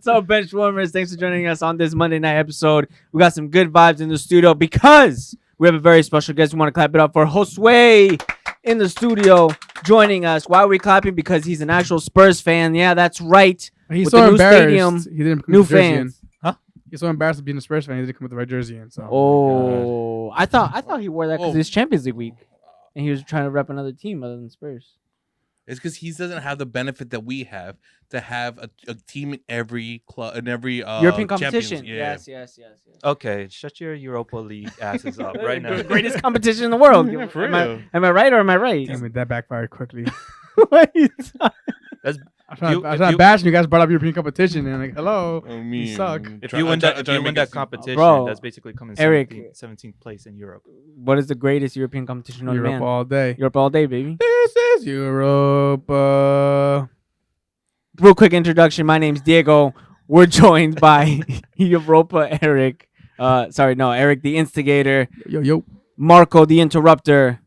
What's up, Benchwarmers? Thanks for joining us on this Monday night episode. We got some good vibes in the studio because we have a very special guest. We want to clap it up for Josue in the studio joining us. Why are we clapping? Because he's an actual Spurs fan. Yeah, that's right. He's With so the new embarrassed. stadium, He didn't put new the jersey in. fans. He's so embarrassed of being a Spurs fan. He didn't come with the right jersey in. So. Oh, I thought he wore that because it's Champions League week, and he was trying to rep another team other than Spurs. It's because he doesn't have the benefit that we have to have a team in every club in every European competition. Champions. Yes. Okay, shut your Europa League asses up right now. Greatest competition in the world. Yeah, for am, I, real. am I right or am I right? Damn it, that backfired quickly. What are you talking- That's I was trying to bash you guys brought up European competition and like, hello, I you mean, suck. if you win that competition, Bro, that's basically coming Eric. 17th place in Europe. What is the greatest European competition on Europe demand? all day. Europe all day, baby. This is Europa. Real quick introduction. My name's Diego. We're joined by Europa Eric. Eric the Instigator, Yo. Marco the Interrupter,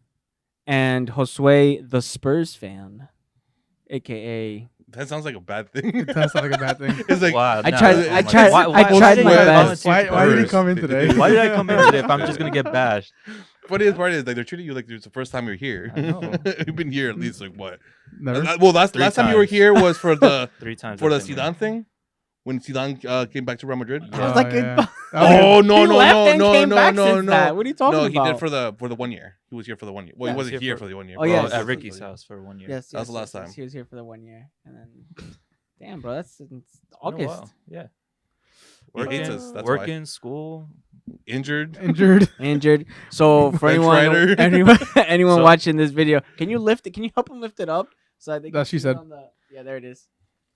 and Josue the Spurs fan, aka. That sounds like a bad thing. It does sound like a bad thing. It's like Wow, I nah, tried- oh I my tried- God. I tried did my you best. volunteer Why did he first? come in today? Why did I come in today if I'm just gonna get bashed? funniest part is like they're treating you like it's the first time you're here. I know. You've been here at least like what? Never. Last time you were times. here was for the 3 times for the I've been Zidane thing when Zidane came back to Real Madrid. I was like, yeah. Oh no He no left no and no came no back no since no that. What are you talking no about? he did for the 1 year. He was here for the 1 year. Well, Yeah, he wasn't here here for- for the 1 year. Oh, yes. at Ricky's house for 1 year. Yes, That was the last time. He was here for the 1 year, and then, damn, bro, that's it's Oh, August. wow. Yeah. He hates us, that's why. Working, school. Injured. Injured. Injured. So for Bench anyone rider. anyone So- watching this video, can you lift it? Can you help him lift it up? So I think That she said. Yeah, there it is.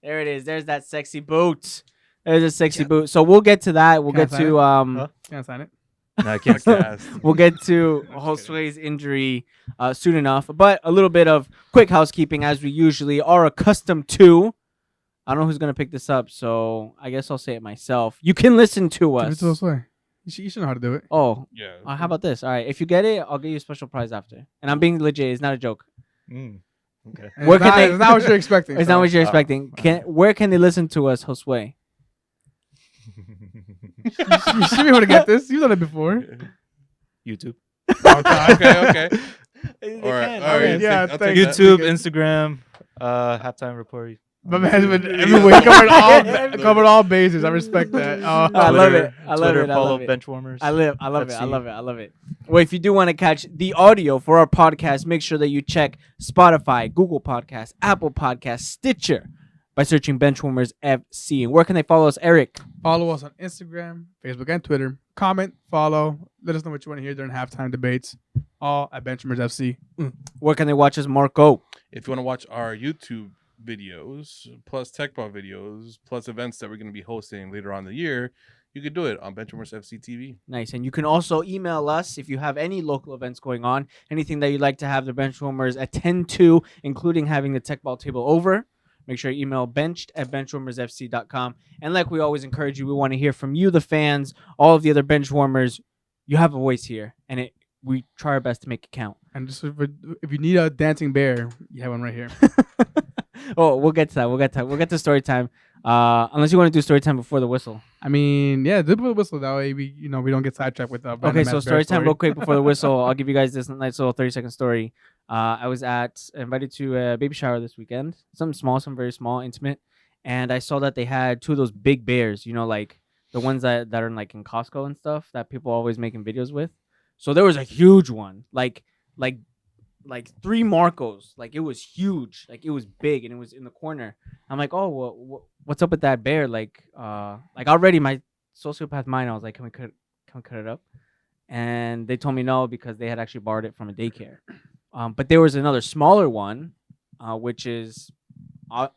There it is. There's that sexy boot. There's a sexy boot. So we'll get to that. We'll Can I get sign to Huh? Can I sign it? No, I can't Podcast. we'll get to Josue's injury soon enough. But a little bit of quick housekeeping as we usually are accustomed to. I don't know who's gonna pick this up, so I guess I'll say it myself. You can listen to Give it us. to us way. You should know how to do it. Oh, Yeah. how about this? All right, if you get it, I'll give you a special prize after. And I'm being legit. It's not a joke. Okay. And Where it's can not, they- it's not what you're expecting. It's so. not what you're expecting. Where can they listen to us, Josue? You should be able to get this. You've done it before. YouTube. Okay. All right. All right. Yeah, I'll take thank you. that. YouTube, Instagram, halftime report. My man's been everywhere. He covered all bases. I respect that. I love it. I love Twitter, it. I follow love it. Benchwarmers. I love it. I FC. love it. I love it. Well, if you do want to catch the audio for our podcast, make sure that you check Spotify, Google Podcasts, Apple Podcasts, Stitcher by searching Benchwarmers FC. And where can they follow us, Eric? Follow us on Instagram, Facebook, and Twitter. Comment, follow. Let us know what you want to hear during halftime debates. All at Benchwarmers FC. Where can they watch us, Marco? If you want to watch our YouTube videos, plus Tech Ball videos, plus events that we're going to be hosting later on in the year, you could do it on Benchwarmers FC TV. Nice. And you can also email us if you have any local events going on, anything that you'd like to have the Benchwarmers attend to, including having the Tech Ball table over. Make sure you email benched@benchwarmersfc.com. And like we always encourage you, we want to hear from you, the fans, all of the other Benchwarmers. You have a voice here, and we try our best to make it count. And just if you need a dancing bear, you have one right here. Oh, we'll get to that. We'll get to story time. Unless you want to do story time before the whistle. I mean, yeah, do the whistle that way. We don't get sidetracked with. Okay, so story time real quick before the whistle. I'll give you guys this nice little 30-second story. I was invited to a baby shower this weekend. Something small, some very small, intimate. And I saw that they had 2 of those big bears, like the ones that are like in Costco and stuff that people are always making videos with. So there was a huge one, like 3 Marcos. Like it was huge, like it was big, and it was in the corner. I'm like, oh, well, what's up with that bear? Like already my sociopath mind, I was like, can we cut it up? And they told me no because they had actually borrowed it from a daycare. But there was another smaller one, which is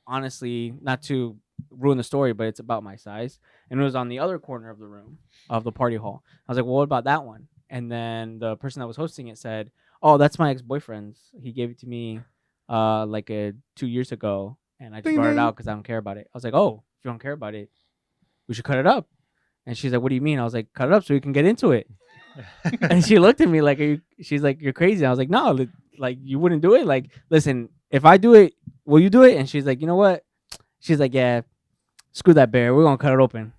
honestly not to ruin the story, but it's about my size, and it was on the other corner of the room of the party hall. I was like, well, what about that one? And then the person that was hosting it said, oh, that's my ex-boyfriend's. He gave it to me 2 years ago, and I just Ding, brought it ding. out because I don't care about it. I was like, oh, if you don't care about it, we should cut it up. And she's like, what do you mean? I was like, cut it up so we can get into it. And she looked at me like, she's like, you're crazy. I was like, no, like you wouldn't do it. Like, listen, if I do it, will you do it? And she's like, you know what? She's like, yeah, screw that bear. We're gonna cut it open,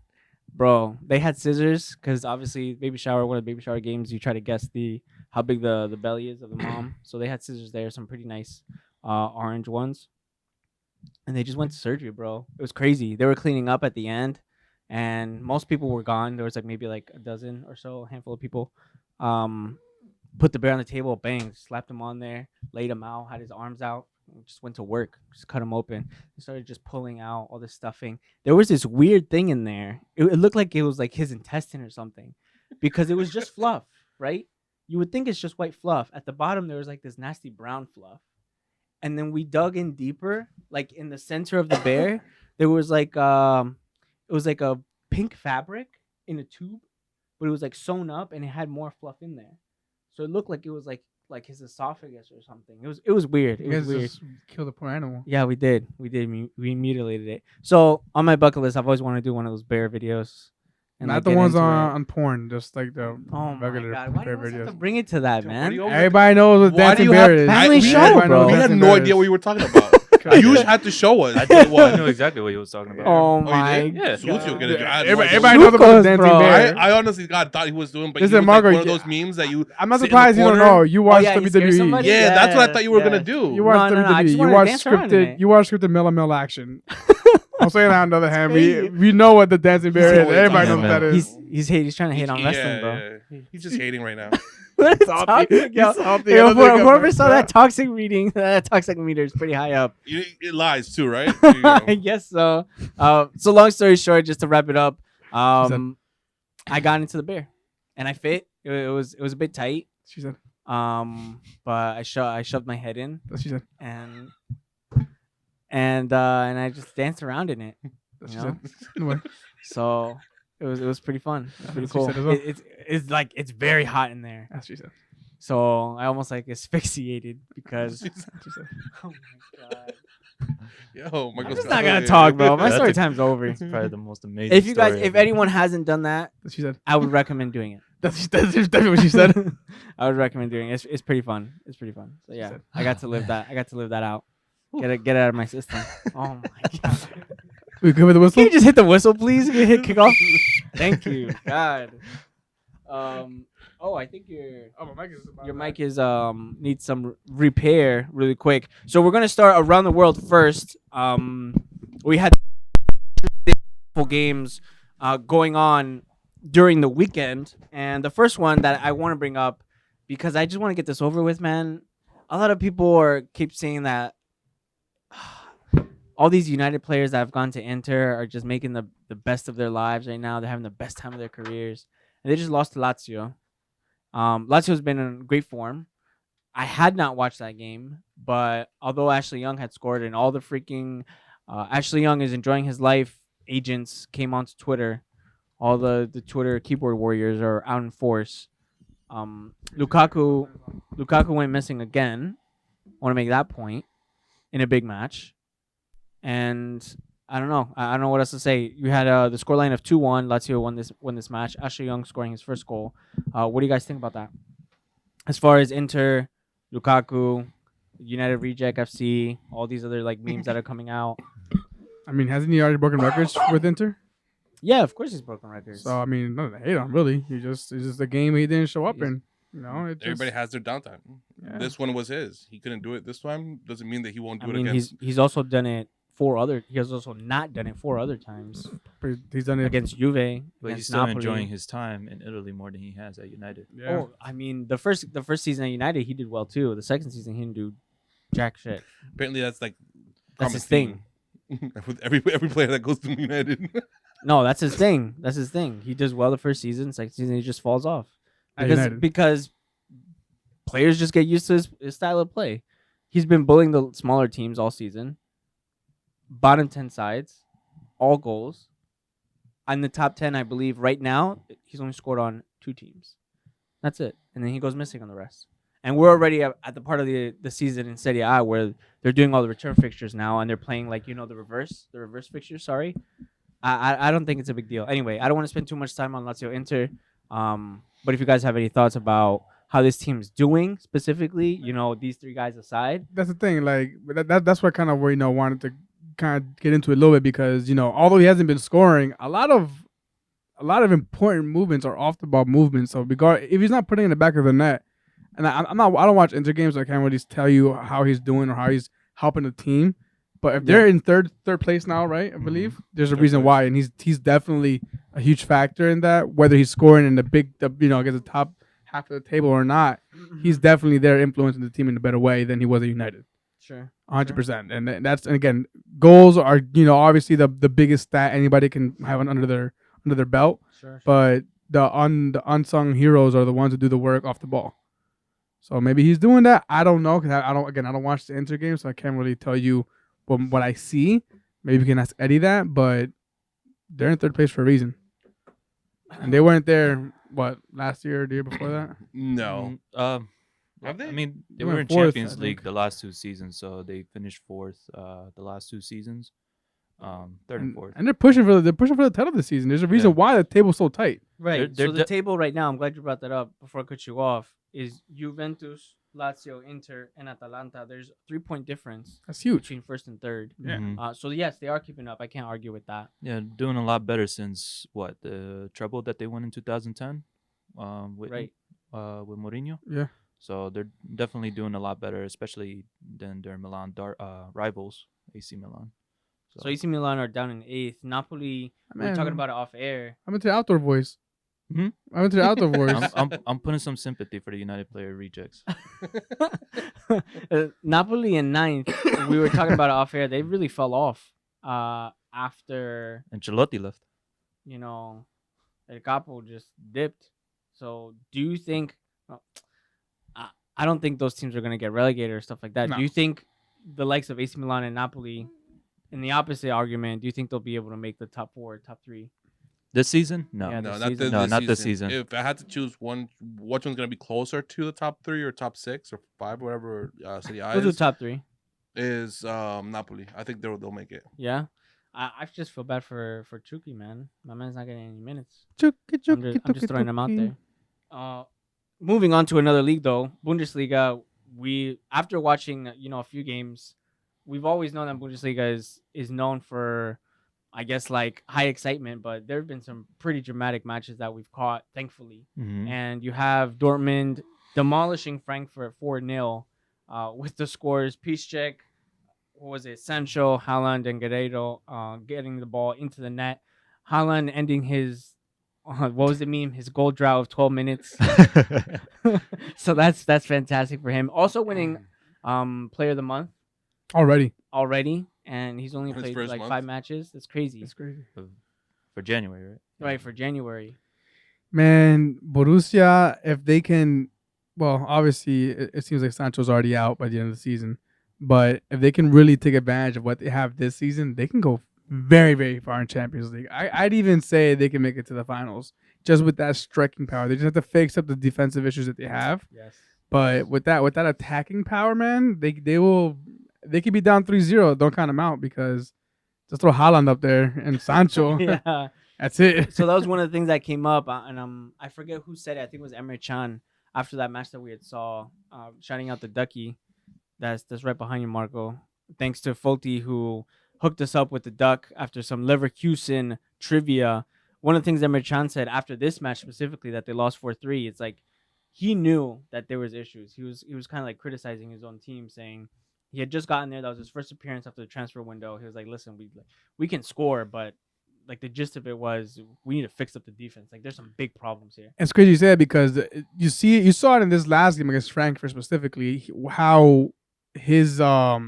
bro. They had scissors because obviously baby shower. One of the baby shower games, you try to guess how big the belly is of the mom. So they had scissors there, some pretty nice orange ones, and they just went to surgery, bro. It was crazy. They were cleaning up at the end, and most people were gone. There was like maybe like a dozen or so, a handful of people. Put the bear on the table, bang, slapped him on there, laid him out, had his arms out, just went to work, just cut him open. They started just pulling out all the stuffing. There was this weird thing in there. It looked like it was like his intestine or something, because it was just fluff, right? You would think it's just white fluff. At the bottom, there was like this nasty brown fluff. And then we dug in deeper, like in the center of the bear, there was like it was like a pink fabric in a tube, but it was like sewn up and it had more fluff in there. So it looked like it was like his esophagus or something. It was weird. It was weird. Just killed the poor animal. Yeah, we did. We mutilated it. So on my bucket list, I've always wanted to do one of those bear videos. And Not like, the get ones into it. on porn, just like the Oh my regular god! Why do you bear always have to videos. bring it to that, What man? do you always- Everybody knows what Why do dancing you bear have is. family show, Everybody bro? knows We had dancing no bear idea is. what you were talking about. You had to show us. I did. Well, I knew exactly what he was talking about. Oh you my did? Yeah. Sucio, get it. I had no Everybody, idea. everybody knows about Sucos, the dancing bro. bear. I honestly God thought he was doing, but Listen, he was like Margo, one of those memes that you. I'm not sit in the surprised you don't corner. know. You watch yeah, he scares WWE. somebody? Yeah, that's what I thought you were Yes. gonna do. You watch No, I just WWE. wanted You to watch dance around in scripted. it. You watch scripted Mill action. I'm saying that on the other hand, crazy. we know what the dancing bear He's is. always Everybody on knows that, what that is. He's trying to hate on wrestling, bro. Yeah. He's just hating right now. What is toxic, yo? salty. Yo, I don't think whoever I'm saw like that toxic reading, that toxic meter is pretty high up. It lies too, right? There you go. I guess so. So long story short, just to wrap it up, I got into the bear, and I fit. It was a bit tight. She said. But I shoved my head in, That's what she said. and I just danced around in it. That's You what know? she said. Anyway, So it was pretty fun. It was pretty That's what cool. she said as well. It's like it's very hot in there. that's what she said. So I almost like asphyxiated because. That's what she said. Oh my god. Yo, I'm Michael's just got- not gonna talk, bro. My That's story a- time's over. It's probably the most amazing. If you guys, story if ever. anyone hasn't done that, That's what she said. I would recommend doing it. That's definitely what she said. I would recommend doing it. It's pretty fun. It's pretty fun. So yeah, said. I got to live that. I got to live that out. Get it out of my system. Oh my god. We good with the whistle? Can you just hit the whistle, please? Can you hit kickoff? Thank you. God. Oh, I think Oh, my mic is about your that. mic is needs some repair really quick. So we're gonna start around the world first. We had games going on during the weekend, and the first one that I want to bring up because I just want to get this over with, man. A lot of people keep saying that all these United players that have gone to Inter are just making the best of their lives right now. They're having the best time of their careers, and they just lost to Lazio. Lazio's been in great form. I had not watched that game, but although Ashley Young had scored and all the freaking Ashley Young is enjoying his life, agents came onto Twitter. All the Twitter keyboard warriors are out in force. Lukaku went missing again. I want to make that point in a big match. And I don't know. I don't know what else to say. You had the scoreline of 2-1. Lazio won this match. Ashley Young scoring his first goal. What do you guys think about that? As far as Inter, Lukaku, United Reject FC, all these other like memes that are coming out. I mean, hasn't he already broken records with Inter? Yeah, of course he's broken records. So I mean, nothing to hate on really. It's just a game he didn't show up He's- in. You know, it just, Everybody has their downtime. Yeah. This one was his. He couldn't do it this time. Doesn't mean that he won't do I it mean, again. he's also done it he has also not done it 4 other times he's done it. against Juve. But he's against still Napoli. enjoying his time in Italy more than he has at United. Yeah. Oh, I mean, the first season at United he did well too. The second season he didn't do jack shit. Apparently, that's like That's common his thing. theme with every player that goes to United. No, that's his thing. That's his thing. He does well the first season. Second season he just falls off At because United. because players just get used to his style of play. He's been bullying the smaller teams all season. Bottom 10 sides, all goals. In the top 10, I believe, right now, he's only scored on 2 teams. That's it. And then he goes missing on the rest. And we're already at the part of the season in Serie A where they're doing all the return fixtures now, and they're playing, like, the reverse fixtures, sorry. I don't think it's a big deal. Anyway, I don't want to spend too much time on Lazio Inter. But if you guys have any thoughts about how this team's doing specifically, these 3 guys aside. That's the thing. Like that's what kind of wanted to kind of get into it a little bit because although he hasn't been scoring, a lot of important movements are off the ball movements. So if he's not putting in the back of the net, and I don't watch Inter games, so I can't really tell you how he's doing or how he's helping the team. But if they're in third place now, right? I believe there's a reason why, and he's definitely a huge factor in that. Whether he's scoring in against the top half of the table or not, he's definitely there influencing the team in a better way than he was at United. Sure, 100%. And again, goals are obviously the biggest stat anybody can have under their belt. Sure. But the unsung heroes are the ones who do the work off the ball. So maybe he's doing that. I don't know because I don't watch the Inter game, so I can't really tell you what I see. Maybe you can ask Eddie that, but they're in third place for a reason. And they weren't there, last year or the year before that? No. Have they? I mean, they went were in fourth, Champions I League think. the last 2 seasons, so they finished fourth the last 2 seasons. Third and fourth. And they're pushing for the title this season. There's a reason why the table's so tight. Right. They're so the table right now, I'm glad you brought that up before I cut you off, is Juventus, Lazio, Inter, and Atalanta. There's a 3-point difference That's huge. between first and third. Yeah. Mhm. So yes, they are keeping up. I can't argue with that. Yeah, doing a lot better since the treble that they won in 2010. With Right. with Mourinho. Yeah. So they're definitely doing a lot better, especially than their Milan rivals, AC Milan. So AC Milan are down in 8th. Napoli, we were talking about it off air. I'm into the outdoor voice. Hmm? I'm into the outdoor voice. I'm putting some sympathy for the United player rejects. Napoli in 9th. We were talking about it off air. They really fell off after, Ancelotti left. El Capo just dipped. So do you think... I don't think those teams are going to get relegated or stuff like that. No. Do you think the likes of AC Milan and Napoli, in the opposite argument, do you think they'll be able to make the top 4 or top 3? This season? No. Yeah, No, this not season. Not this season. If I had to choose one, which one's going to be closer to the top 3 or top 6 or 5, whatever City I We'll do top 3. is Napoli. I think they'll make it. Yeah. I just feel bad for Chucky, man. My man's not getting any minutes. Chucky, I'm just throwing him out there. Moving on to another league, though, Bundesliga. We after watching a few games, we've always known that Bundesliga is known for, I guess, like high excitement. But there have been some pretty dramatic matches that we've caught, thankfully. Mhm. And you have Dortmund demolishing Frankfurt 4-0 with the scores: Piszczek, what was it, Sancho, Haaland, and Guerreiro getting the ball into the net. Haaland ending his what was the meme? His goal drought of 12 minutes. So that's fantastic for him. Also winning player of the month Already. and he's only His played first like month? 5 matches. That's crazy. That's crazy. For January, right? Right, for January. Man, Borussia, if they can, obviously it seems like Sancho's already out by the end of the season, but if they can really take advantage of what they have this season, they can go very, very far in Champions League. I'd even say they can make it to the finals just with that striking power. They just have to fix up the defensive issues that they have. Yes. But with that attacking power, man, they could be down 3-0. Don't count them out because just throw Haaland up there and Sancho. Yeah. That's it. So that was one of the things that came up, and I forget who said it. I think it was Emre Can after that match that we had saw, shouting out the ducky. That's right behind you, Marco. Thanks to Foti who hooked us up with the duck after some Leverkusen trivia. One of the things Emre Can said after this match specifically that they lost 4-3, it's like he knew that there was issues. He was kind of like criticizing his own team, saying he had just gotten there. That was his first appearance after the transfer window. He was like, "Listen, we can score, but like the gist of it was we need to fix up the defense. Like there's some big problems here." It's crazy you say it because you saw it in this last game against Frankfurt specifically how his I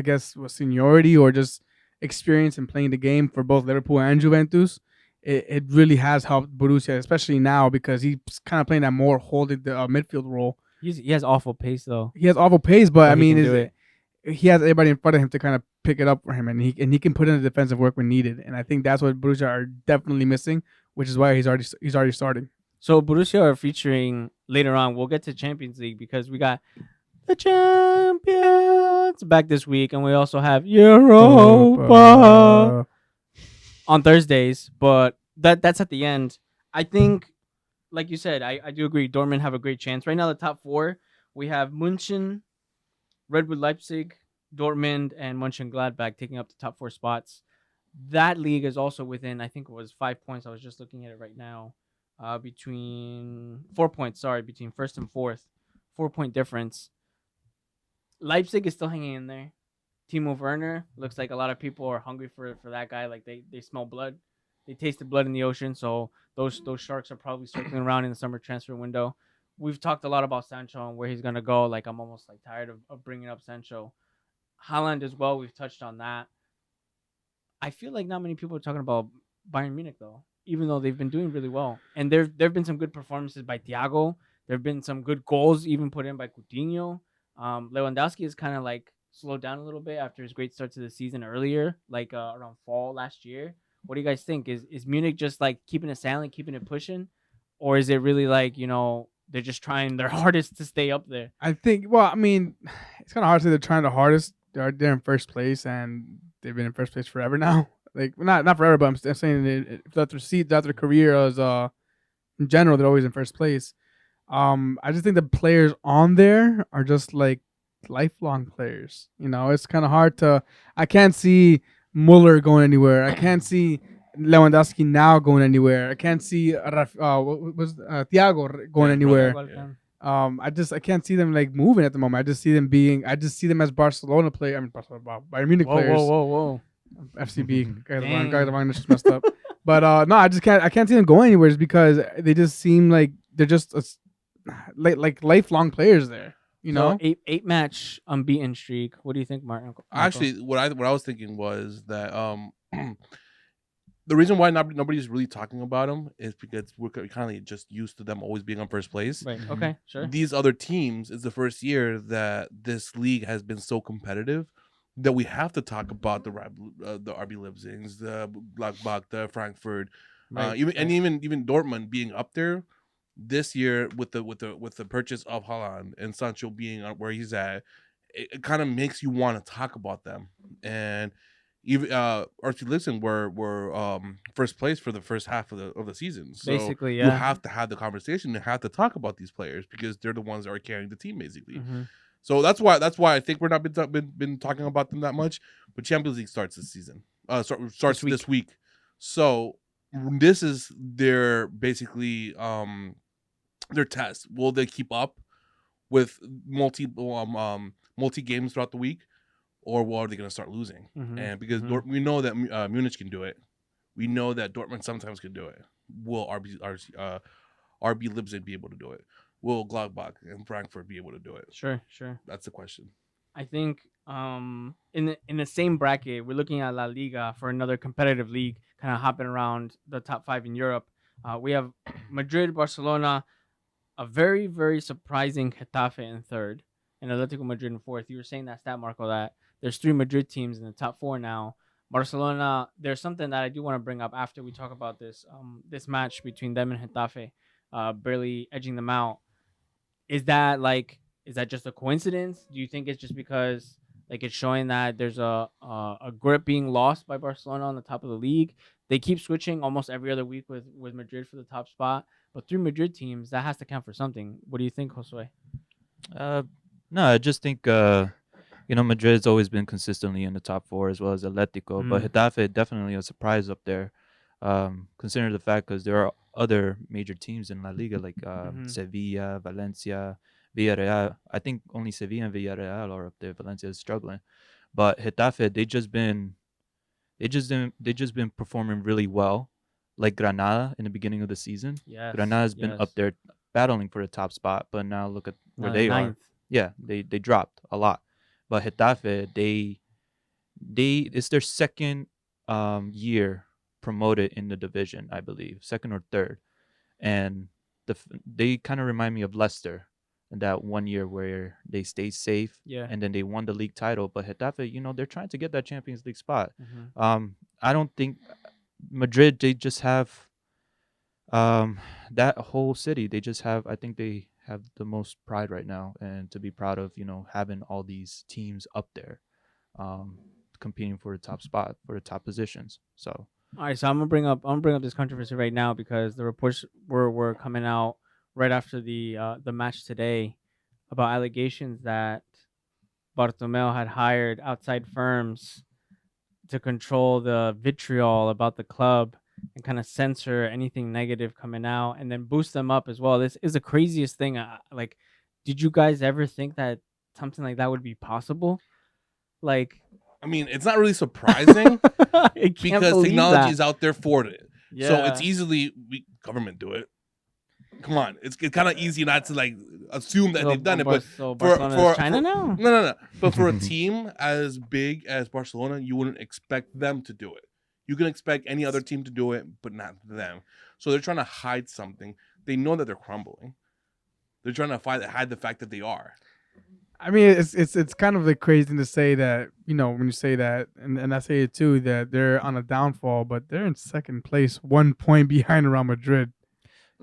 guess seniority or just experience in playing the game for both Liverpool and Juventus, it really has helped Borussia, especially now because he's kind of playing that more holding the midfield role. He has awful pace though. He has awful pace, but I he mean, can do it. he has everybody in front of him to kind of pick it up for him, and he can put in the defensive work when needed. And I think that's what Borussia are definitely missing, which is why he's already starting. So Borussia are featuring later on. We'll get to Champions League because we got the champions back this week, and we also have Europa on Thursdays. But that's at the end. I think, like you said, I do agree. Dortmund have a great chance right now. The top 4 we have München, Red Bull Leipzig, Dortmund and Mönchengladbach taking up the top 4 spots. That league is also within, I think it was 5 points. I was just looking at it right now. Between 4 points, sorry, between first and fourth, 4 point difference. Leipzig is still hanging in there. Timo Werner looks like a lot of people are hungry for that guy. Like they smell blood, they tasted blood in the ocean. So those sharks are probably circling around in the summer transfer window. We've talked a lot about Sancho and where he's gonna go. Like I'm almost like tired of bringing up Sancho. Haaland as well. We've touched on that. I feel like not many people are talking about Bayern Munich though, even though they've been doing really well. And there've been some good performances by Thiago. There've been some good goals even put in by Coutinho. Lewandowski is kind of like slowed down a little bit after his great start to the season earlier, like around fall last year. What do you guys think? Is Munich just like keeping it silent, keeping it pushing, or is it really like they're just trying their hardest to stay up there? I think. Well, I mean, it's kind of hard to say they're trying the hardest. They're in first place, and they've been in first place forever now. Like not forever, but I'm saying throughout their career as in general, they're always in first place. I just think the players on there are just like lifelong players. It's kind of hard to. I can't see Muller going anywhere. I can't see Lewandowski now going anywhere. I can't see what was Thiago going anywhere. I can't see them like moving at the moment. I just see them as Barcelona player. I mean, Bayern Munich players. Whoa. FCB. Guy the wrong just messed up. But no, I can't see them going anywhere just because they just seem like they're just like lifelong players there. So 8 match unbeaten streak. What do you think, Martin? Actually, what I was thinking was that the reason why nobody's really talking about them is because we're kind of just used to them always being on first place. Right. Okay. Sure. These other teams is the first year that this league has been so competitive that we have to talk about the RB Leipzigs, the Gladbach, the Frankfurt, even Dortmund being up there this year with the purchase of Haaland and Sancho being where he's at. It kind of makes you want to talk about them. And even RB Leipzig were first place for the first half of the season. So basically, yeah, you have to have the conversation and have to talk about these players because they're the ones that are carrying the team basically. Mm-hmm. So that's why I think we're not been talking about them that much. But Champions League starts this season. Starts this week. So this is their basically their test. Will they keep up with multi games throughout the week, or are they going to start losing? Mm-hmm. And because we know that Munich can do it, we know that Dortmund sometimes can do it. Will RB Leipzig be able to do it? Will Gladbach and Frankfurt be able to do it? Sure. That's the question. I think in the same bracket, we're looking at La Liga for another competitive league, kind of hopping around the top 5 in Europe. We have Madrid, Barcelona, a very, very surprising Getafe in third, and Atletico Madrid in fourth. You were saying that stat, Marco, that there's 3 Madrid teams in the top 4 now. Barcelona, there's something that I do want to bring up after we talk about this match between them and Getafe, barely edging them out. Is that just a coincidence? Do you think it's just because like it's showing that there's a grip being lost by Barcelona on the top of the league? They keep switching almost every other week with Madrid for the top spot, but 3 Madrid teams, that has to count for something. What do you think, Josue? No, I just think Madrid's always been consistently in the top 4 as well as Atletico, but Getafe definitely a surprise up there. Considering the fact because there are other major teams in La Liga like Sevilla, Valencia, Villarreal. I think only Sevilla and Villarreal are up there. Valencia is struggling, but Getafe they just been performing really well, like Granada in the beginning of the season. Yeah, Granada's been up there battling for the top spot, but now look at where they ninth. are. Yeah, they dropped a lot, but Getafe they it's their second year promoted in the division, I believe, second or third, and they kind of remind me of Leicester in that one year where they stayed safe, and then they won the league title. But Getafe, they're trying to get that Champions League spot. I don't think Madrid they just have that whole city. They just have I think they have the most pride right now, and to be proud of having all these teams up there, competing for the top spot for the top positions. So. All right, so I'm gonna bring up this controversy right now because the reports were coming out right after the match today about allegations that Bartomeu had hired outside firms to control the vitriol about the club and kind of censor anything negative coming out and then boost them up as well. This is the craziest thing. Like, did you guys ever think that something like that would be possible? Like, I mean, it's not really surprising I can't because believe technology that. is out there for it. Yeah. So it's easily government do it. Come on, it's kind of easy not to like assume that they've done it, but so for Barcelona is China now. no. But for a team as big as Barcelona, you wouldn't expect them to do it. You can expect any other team to do it, but not them. So they're trying to hide something. They know that they're crumbling. They're trying to hide the fact that they are. I mean, it's kind of like crazy thing to say that, you know, when you say that, and I say it too, that they're on a downfall, but they're in second place, 1 point behind Real Madrid.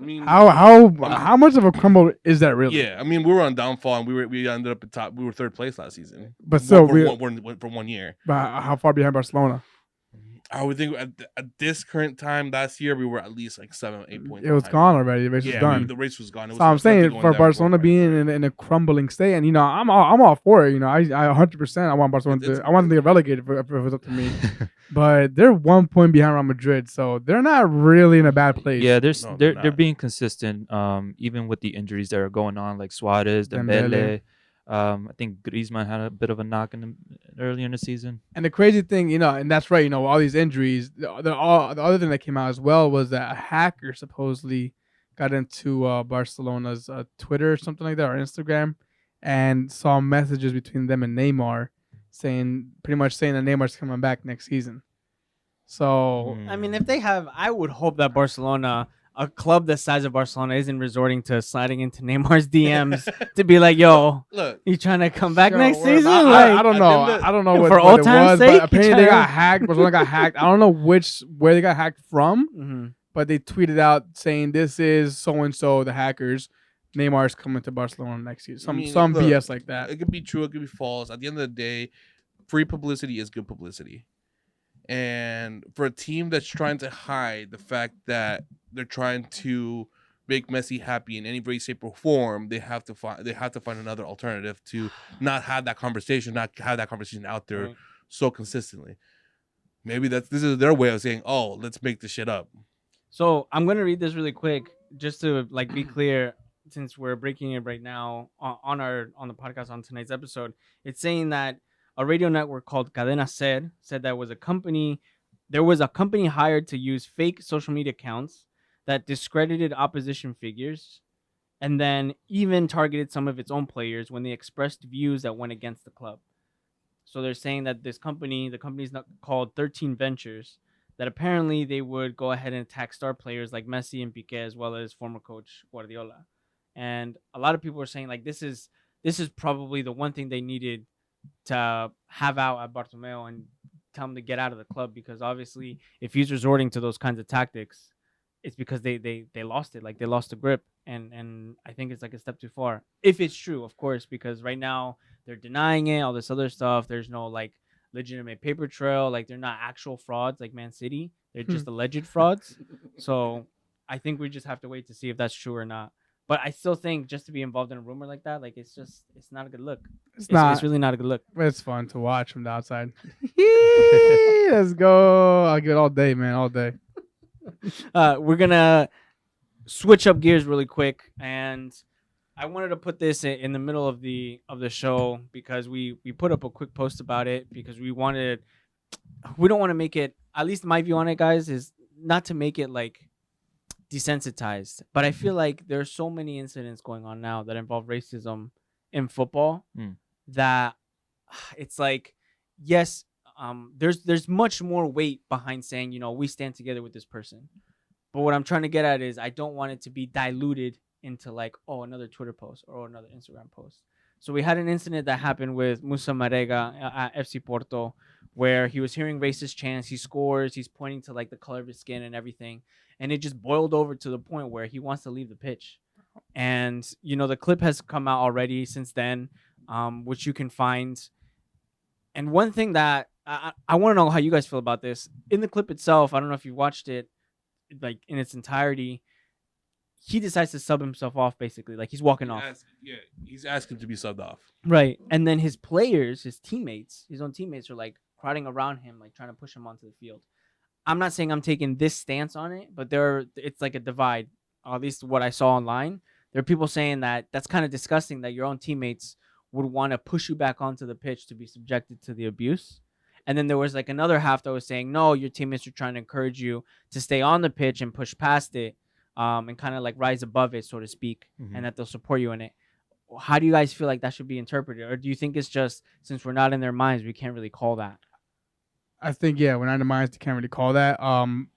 I mean, How much of a crumble is that really? yeah, I mean, we were on downfall and we ended up at top. We were third place last season, But still, for 1 year. but how far behind Barcelona? I would think at this current time last year we were at least like 7 or 8 points. It was behind. gone already. The race was Yeah, done. the race was gone. It So I'm was nothing saying going for down Barcelona before being in a crumbling state, and you know, I'm all for it. You know, I 100% I want Barcelona It's- I want them to get relegated if it was up to me. But they're 1 point behind Real Madrid, so they're not really in a bad place. Yeah, No, they're not. being consistent. Even with the injuries that are going on, like Suarez, Dembele. Dembele. I think Griezmann had a bit of a knock earlier in the season. And the crazy thing, you know, and that's right, you know, all these injuries. The other thing that came out as well was that a hacker supposedly got into Barcelona's Twitter or something like that, or Instagram, and saw messages between them and Neymar, pretty much saying that Neymar's coming back next season. So I mean, if they have, I would hope that Barcelona, a club the size of Barcelona, isn't resorting to sliding into Neymar's DMs to be like, "Yo, Look, you trying to come back Yo, next word, season?" I Like, don't know. at the end of- I don't know For what old it time's was, sake, but apparently they trying got to- hacked. Barcelona got hacked. I don't know where they got hacked from, mhm. but they tweeted out saying this is so and so the hackers. Neymar's coming to Barcelona next year. Some look, BS like that. It could be true. It could be false. At the end of the day, free publicity is good publicity. And for a team that's trying to hide the fact that they're trying to make Messi happy in any way, shape, or form, they have to find another alternative to not have that conversation out there Right. so consistently. Maybe this is their way of saying, "Oh, let's make this shit up." So I'm gonna read this really quick, just to like be clear, since we're breaking it right now on the podcast on tonight's episode. It's saying that a radio network called Cadena Ser said there was a company hired to use fake social media accounts that discredited opposition figures, and then even targeted some of its own players when they expressed views that went against the club. So they're saying that the company's not called 13 Ventures, that apparently they would go ahead and attack star players like Messi and Piqué, as well as former coach Guardiola. And a lot of people are saying like this is probably the one thing they needed to have out at Bartomeu and tell him to get out of the club, because obviously if he's resorting to those kinds of tactics, it's because they lost it, like they lost the grip, and I think it's like a step too far if it's true, of course, because right now they're denying it, all this other stuff. There's no like legitimate paper trail, like they're not actual frauds like Man City, they're just alleged frauds. So I think we just have to wait to see if that's true or not. But I still think just to be involved in a rumor like that, like it's not a good look. It's not. It's really not a good look. But it's fun to watch from the outside. Let's go. I'll give it all day, man. All day. We're gonna switch up gears really quick, and I wanted to put this in the middle of the show because we put up a quick post about it, because we don't want to make it, at least my view on it, guys, is not to make it like desensitized, but I feel like there are so many incidents going on now that involve racism in football that it's like, yes, there's much more weight behind saying, you know, we stand together with this person. But what I'm trying to get at is I don't want it to be diluted into like, oh, another Twitter post or another Instagram post. So we had an incident that happened with Musa Marega at FC Porto, where he was hearing racist chants. He scores. He's pointing to like the color of his skin and everything. And it just boiled over to the point where he wants to leave the pitch. And, you know, the clip has come out already since then, which you can find. And one thing that I want to know how you guys feel about this. In the clip itself, I don't know if you watched it like in its entirety. he decides to sub himself off, basically, like he's walking off. He's asking to be subbed off. Right. And then his players, his teammates, his own teammates are like crowding around him, like trying to push him onto the field. I'm not saying I'm taking this stance on it, but it's like a divide. At least what I saw online. There are people saying that that's kind of disgusting that your own teammates would want to push you back onto the pitch to be subjected to the abuse. And then there was like another half that was saying, no, your teammates are trying to encourage you to stay on the pitch and push past it, and kind of like rise above it, so to speak, and that they'll support you in it. How do you guys feel like that should be interpreted? Or do you think it's just, since we're not in their minds, we can't really call that? I think, yeah, we're not in the minds, can't really call that. I'm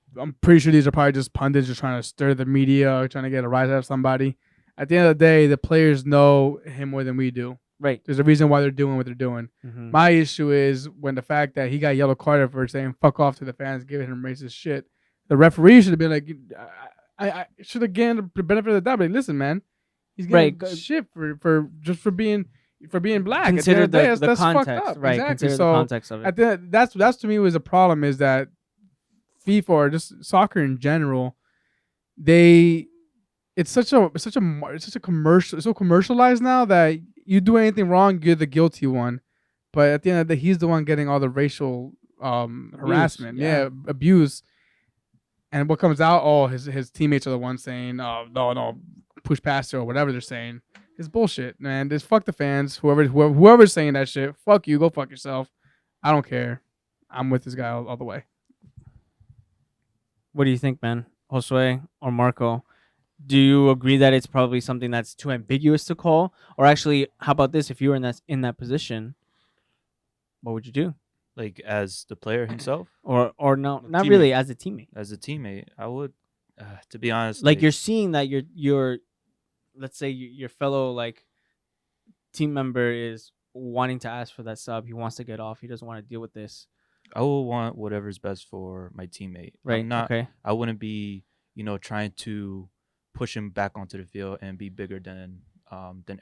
pretty sure these are probably just pundits just trying to stir the media or trying to get a rise out of somebody. At the end of the day, the players know him more than we do. Right. There's a reason why they're doing what they're doing. My issue is when the fact that he got yellow carded for saying fuck off to the fans, giving him racist shit. The referee should have been like, I should have given the benefit of the doubt. But listen, man, he's getting shit for being black. Consider the that's context, fucked up. right? Exactly. Consider So the context of it. That's to me was a problem, is that FIFA or just soccer in general, it's such a commercial. It's so commercialized now that you do anything wrong, you're the guilty one. But at the end of the day, he's the one getting all the racial harassment, abuse. And what comes out, his teammates are the ones saying, "Oh no, push past it," or whatever they're saying. It's bullshit, man. Just fuck the fans. Whoever's saying that shit, fuck you. Go fuck yourself. I don't care. I'm with this guy all the way. What do you think, man? Josue or Marco? Do you agree that it's probably something that's too ambiguous to call? Or actually, how about this? If you were in that position, what would you do? Like as the player himself, or no, not teammate. really, as a teammate. as a teammate, I would, to be honest, Like you're seeing that your let's say your fellow like team member is wanting to ask for that sub. He wants to get off. He doesn't want to deal with this. I will want whatever's best for my teammate. Right. I'm not. Okay. I wouldn't be, trying to push him back onto the field and be bigger than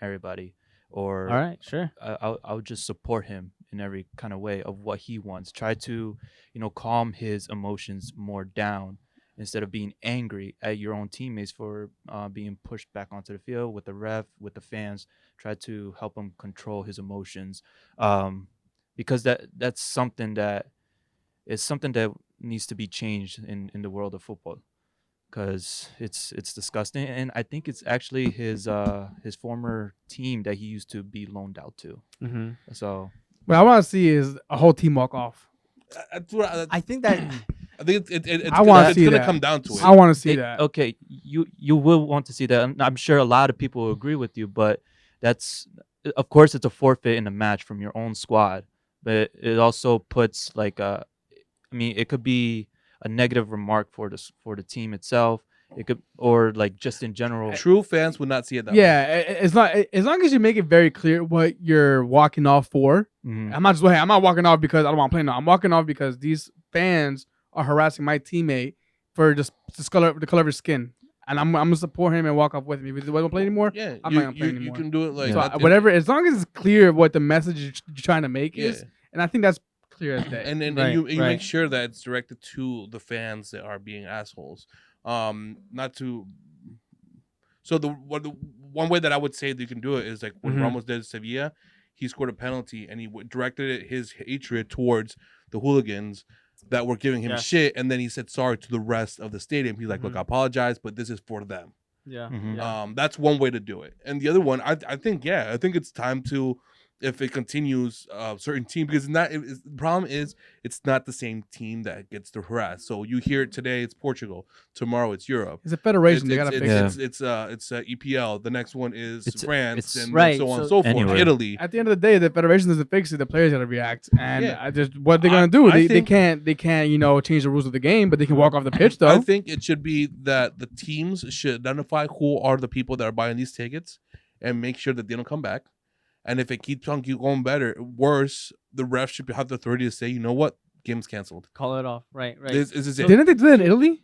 everybody. Or All right. Sure. I would just support him in every kind of way of what he wants. Try to, calm his emotions more down instead of being angry at your own teammates for being pushed back onto the field with the ref, with the fans. Try to help him control his emotions, because that's something that needs to be changed in the world of football, because it's disgusting. And I think it's actually his former team that he used to be loaned out to. So what I want to see is a whole team walk off. I think that I think it's I wanna gonna, see it's gonna that. come down to it. I want to see that. Okay, you will want to see that. I'm sure a lot of people will agree with you, but that's, of course, it's a forfeit in a match from your own squad, but it also puts like it could be a negative remark for the team itself. It could, or like just in general. True fans would not see it that way. Yeah, it's not, as long as you make it very clear what you're walking off for. Mhm. I'm not walking off because I don't want to play now. I'm walking off because these fans are harassing my teammate for just the color of his skin, and I'm gonna support him and walk off with him. If he doesn't play anymore, Yeah, I'm not gonna play you anymore. can do it like So whatever, as long as it's clear what the message you're trying to make is, and I think that's clear as day. and Right, you right. make sure that it's directed to the fans that are being assholes. Not to. So the one way that I would say that you can do it is like when Ramos did Sevilla, he scored a penalty and he directed his hatred towards the hooligans that were giving him shit, and then he said sorry to the rest of the stadium. He's like, look, I apologize, but this is for them. yeah. Mhm. Yeah. That's one way to do it. And the other one, I think it's time to, if it continues, certain team, because the problem is it's not the same team that gets the harass. So you hear it today, it's Portugal. Tomorrow it's Europe. It's a federation. They gotta fix it. It's EPL. The next one is It's- France, it's- and Right, so on and so- so forth. Anyway. Italy. At the end of the day, the federation doesn't fix it. The players gotta react, and Yeah. what they're gonna do. I They think- can't change the rules of the game, but they can walk off the pitch though. I think it should be that the teams should identify who are the people that are buying these tickets and make sure that they don't come back. And if it keeps on going worse, the ref should have the authority to say, you know what, game's canceled. Call it off. Right. Right. This is it. Didn't they do that in Italy?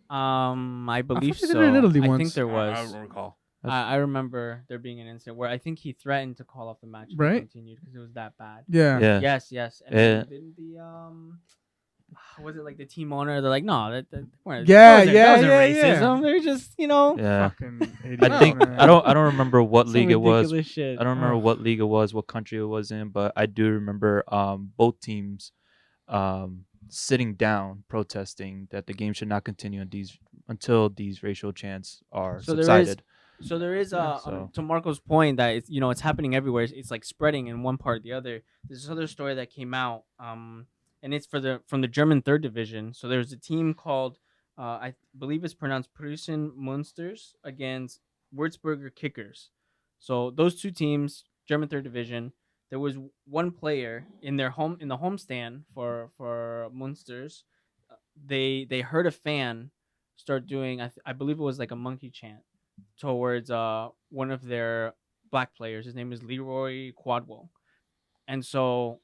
I believe they did so. it in Italy I once. think there I was. don't recall. I remember there being an incident where I think he threatened to call off the match if it Right. continued because it was that bad. Yeah. Yeah. Yes. And Yeah. then didn't the was it like the team owner? They're like, no, that wasn't yeah. racism. They're just, Yeah. Fucking I idiots, think man. I don't remember what some league it was. ridiculous shit. I don't remember Ugh. what league it was, what country it was in, but I do remember both teams sitting down protesting that the game should not continue until these racial chants are So there is- subsided. So there is So- to Marco's point that it's happening everywhere. It's like spreading in one part or the other. There's this other story that came out, and it's from the German third division. So there's a team called I believe it's pronounced Preußen Munsters against Würzburger Kickers. So those two teams, German third division. There was one player in the homestand for Munsters. They heard a fan start doing I believe it was like a monkey chant towards one of their black players. His name is Leroy Quadwell. And so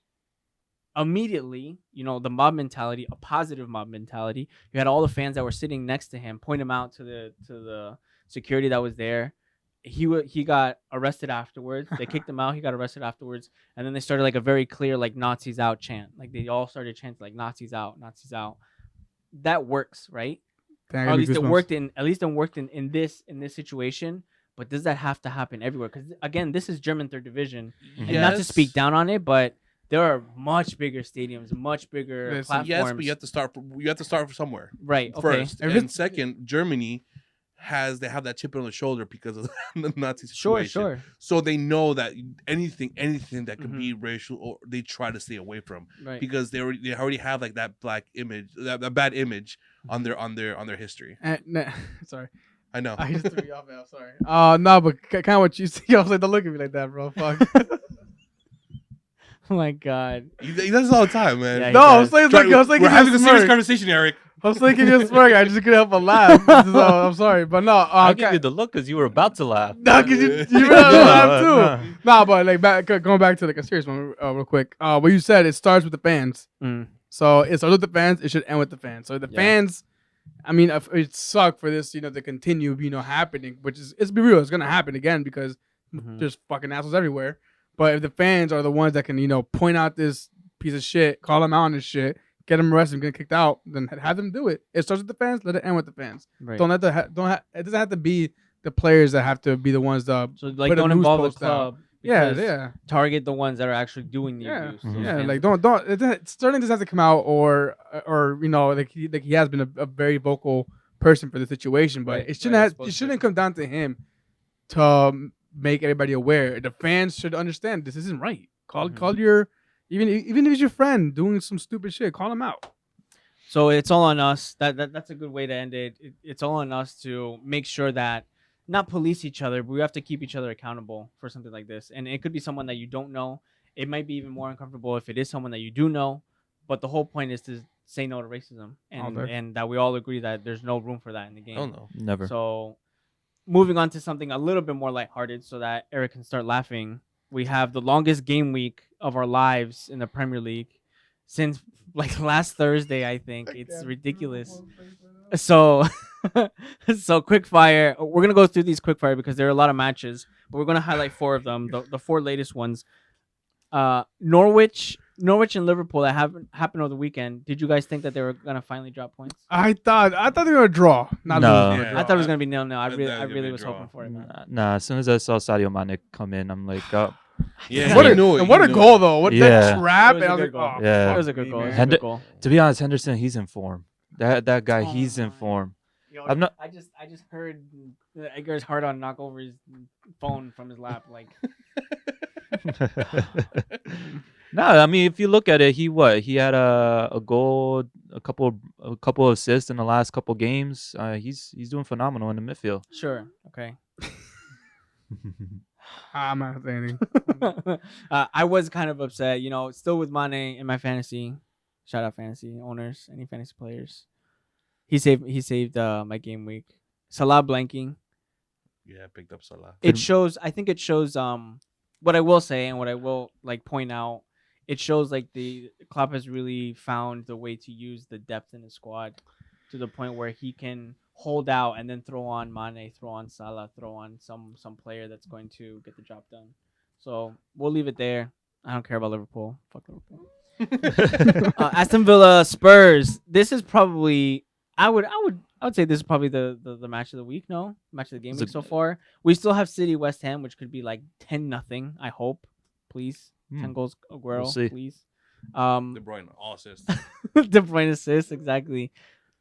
immediately, the mob mentality, a positive mob mentality, you had all the fans that were sitting next to him point him out to the security that was there. He got arrested afterwards. They kicked him out. He got arrested afterwards. And then they started like a very clear like Nazis out chant. Like they all started chanting like Nazis out, Nazis out. That works, right? Damn, Or at I least got it goosebumps. worked in this situation. But does that have to happen everywhere? Because again, this is German third division, and not to speak down on it, but there are much bigger stadiums, much bigger Listen, platforms. Yes, but you have to start from somewhere. Right. Okay. First, If and it's- second, Germany they have that chip on the shoulder because of the Nazi Sure. situation. Sure. So they know that anything that could Mhm. be racial, or they try to stay away from Right. because they already have like that black image, that bad image on their history. Sorry, I know. I just threw you off, man. I'm sorry. No, but kind of what you see. I was like, don't look at me like that, bro. Fuck. Oh my God. He does this all the time, man. Yeah, he No, I does. was like, We're having a serious conversation, Eric. I was thinking you smirk. I just couldn't help but laugh. So, I'm sorry, but no. I give you the look because you were about to laugh. No, because you really No, laugh too. no. Nah, but like going back to like a serious one, real quick. What you said, it starts with the fans. Mm. So it starts with the fans. It should end with the fans. So the Yeah. fans, I mean, it sucked for this, to continue, happening. Which is, let's be real, it's gonna happen again because Mhm. there's fucking assholes everywhere. But if the fans are the ones that can, point out this piece of shit, call them out on this shit, get them arrested, get kicked out, then have them do it. It starts with the fans. Let it end with the fans. Right. Don't let it doesn't have to be the players that have to be the ones that So like put a don't news involve the post out. club. Yeah, because yeah. Target the ones that are actually doing the Yeah, abuse. Mhm. Those yeah, fans- like don't. Sterling doesn't have to come out or like he has been a very vocal person for the situation, but Right, it shouldn't right, have, supposed it to. shouldn't come down to him to make everybody aware. The fans should understand this isn't right. Mhm. Call your even if it's your friend doing some stupid shit, call him out. So it's all on us. That's a good way to end it. It's all on us to make sure that not police each other, but we have to keep each other accountable for something like this. And it could be someone that you don't know. It might be even more uncomfortable if it is someone that you do know. But the whole point is to say no to racism, and Okay. and that we all agree that there's no room for that in the game. I don't know. Never. So, moving on to something a little bit more lighthearted, so that Eric can start laughing. We have the longest game week of our lives in the Premier League since like last Thursday. I think it's ridiculous. So, so quick fire. We're gonna go through these quick fire because there are a lot of matches, but we're gonna highlight four of them. The four latest ones. Norwich and Liverpool that happened over the weekend. Did you guys think that they were gonna finally drop points? I thought they were gonna draw, not No. lose. Yeah. I thought it was gonna be 0-0. I I thought it was really gonna be was a draw. hoping for it, man. Nah, as soon as I saw Sadio Mane come in, I'm like, oh. Yeah, What he a, knew it. and what He a knew goal it. though! What Yeah. that trap! It was And a I was good like, goal. oh, Yeah. fuck It was a good me, goal. It was a man. And good goal. To be honest, Henderson, he's in form. That guy, he's in Oh, form. Yo, I'm not- I just heard Edgar's hard on knock over his phone from his lap. Like, No, I mean, if you look at it, he had a goal, a couple of assists in the last couple games. He's doing phenomenal in the midfield. sure, okay. I'm not saying anything. I was kind of upset, still with Mane in my fantasy. Shout out fantasy owners, any fantasy players. He saved my game week. Salah blanking. Yeah, picked up Salah. I think it shows what I will say and what I will like point out. It shows like the Klopp has really found the way to use the depth in his squad to the point where he can hold out and then throw on Mane, throw on Salah, throw on some player that's going to get the job done. So we'll leave it there. I don't care about Liverpool. Fuck Liverpool. Aston Villa Spurs. This is probably I would say this is probably the match of the week. No, match of the game It's week a- so far. We still have City West Ham, which could be like 10-0. I hope, please. 10 goals Aguero, see. please. De Bruyne, all assists. De Bruyne assist, exactly.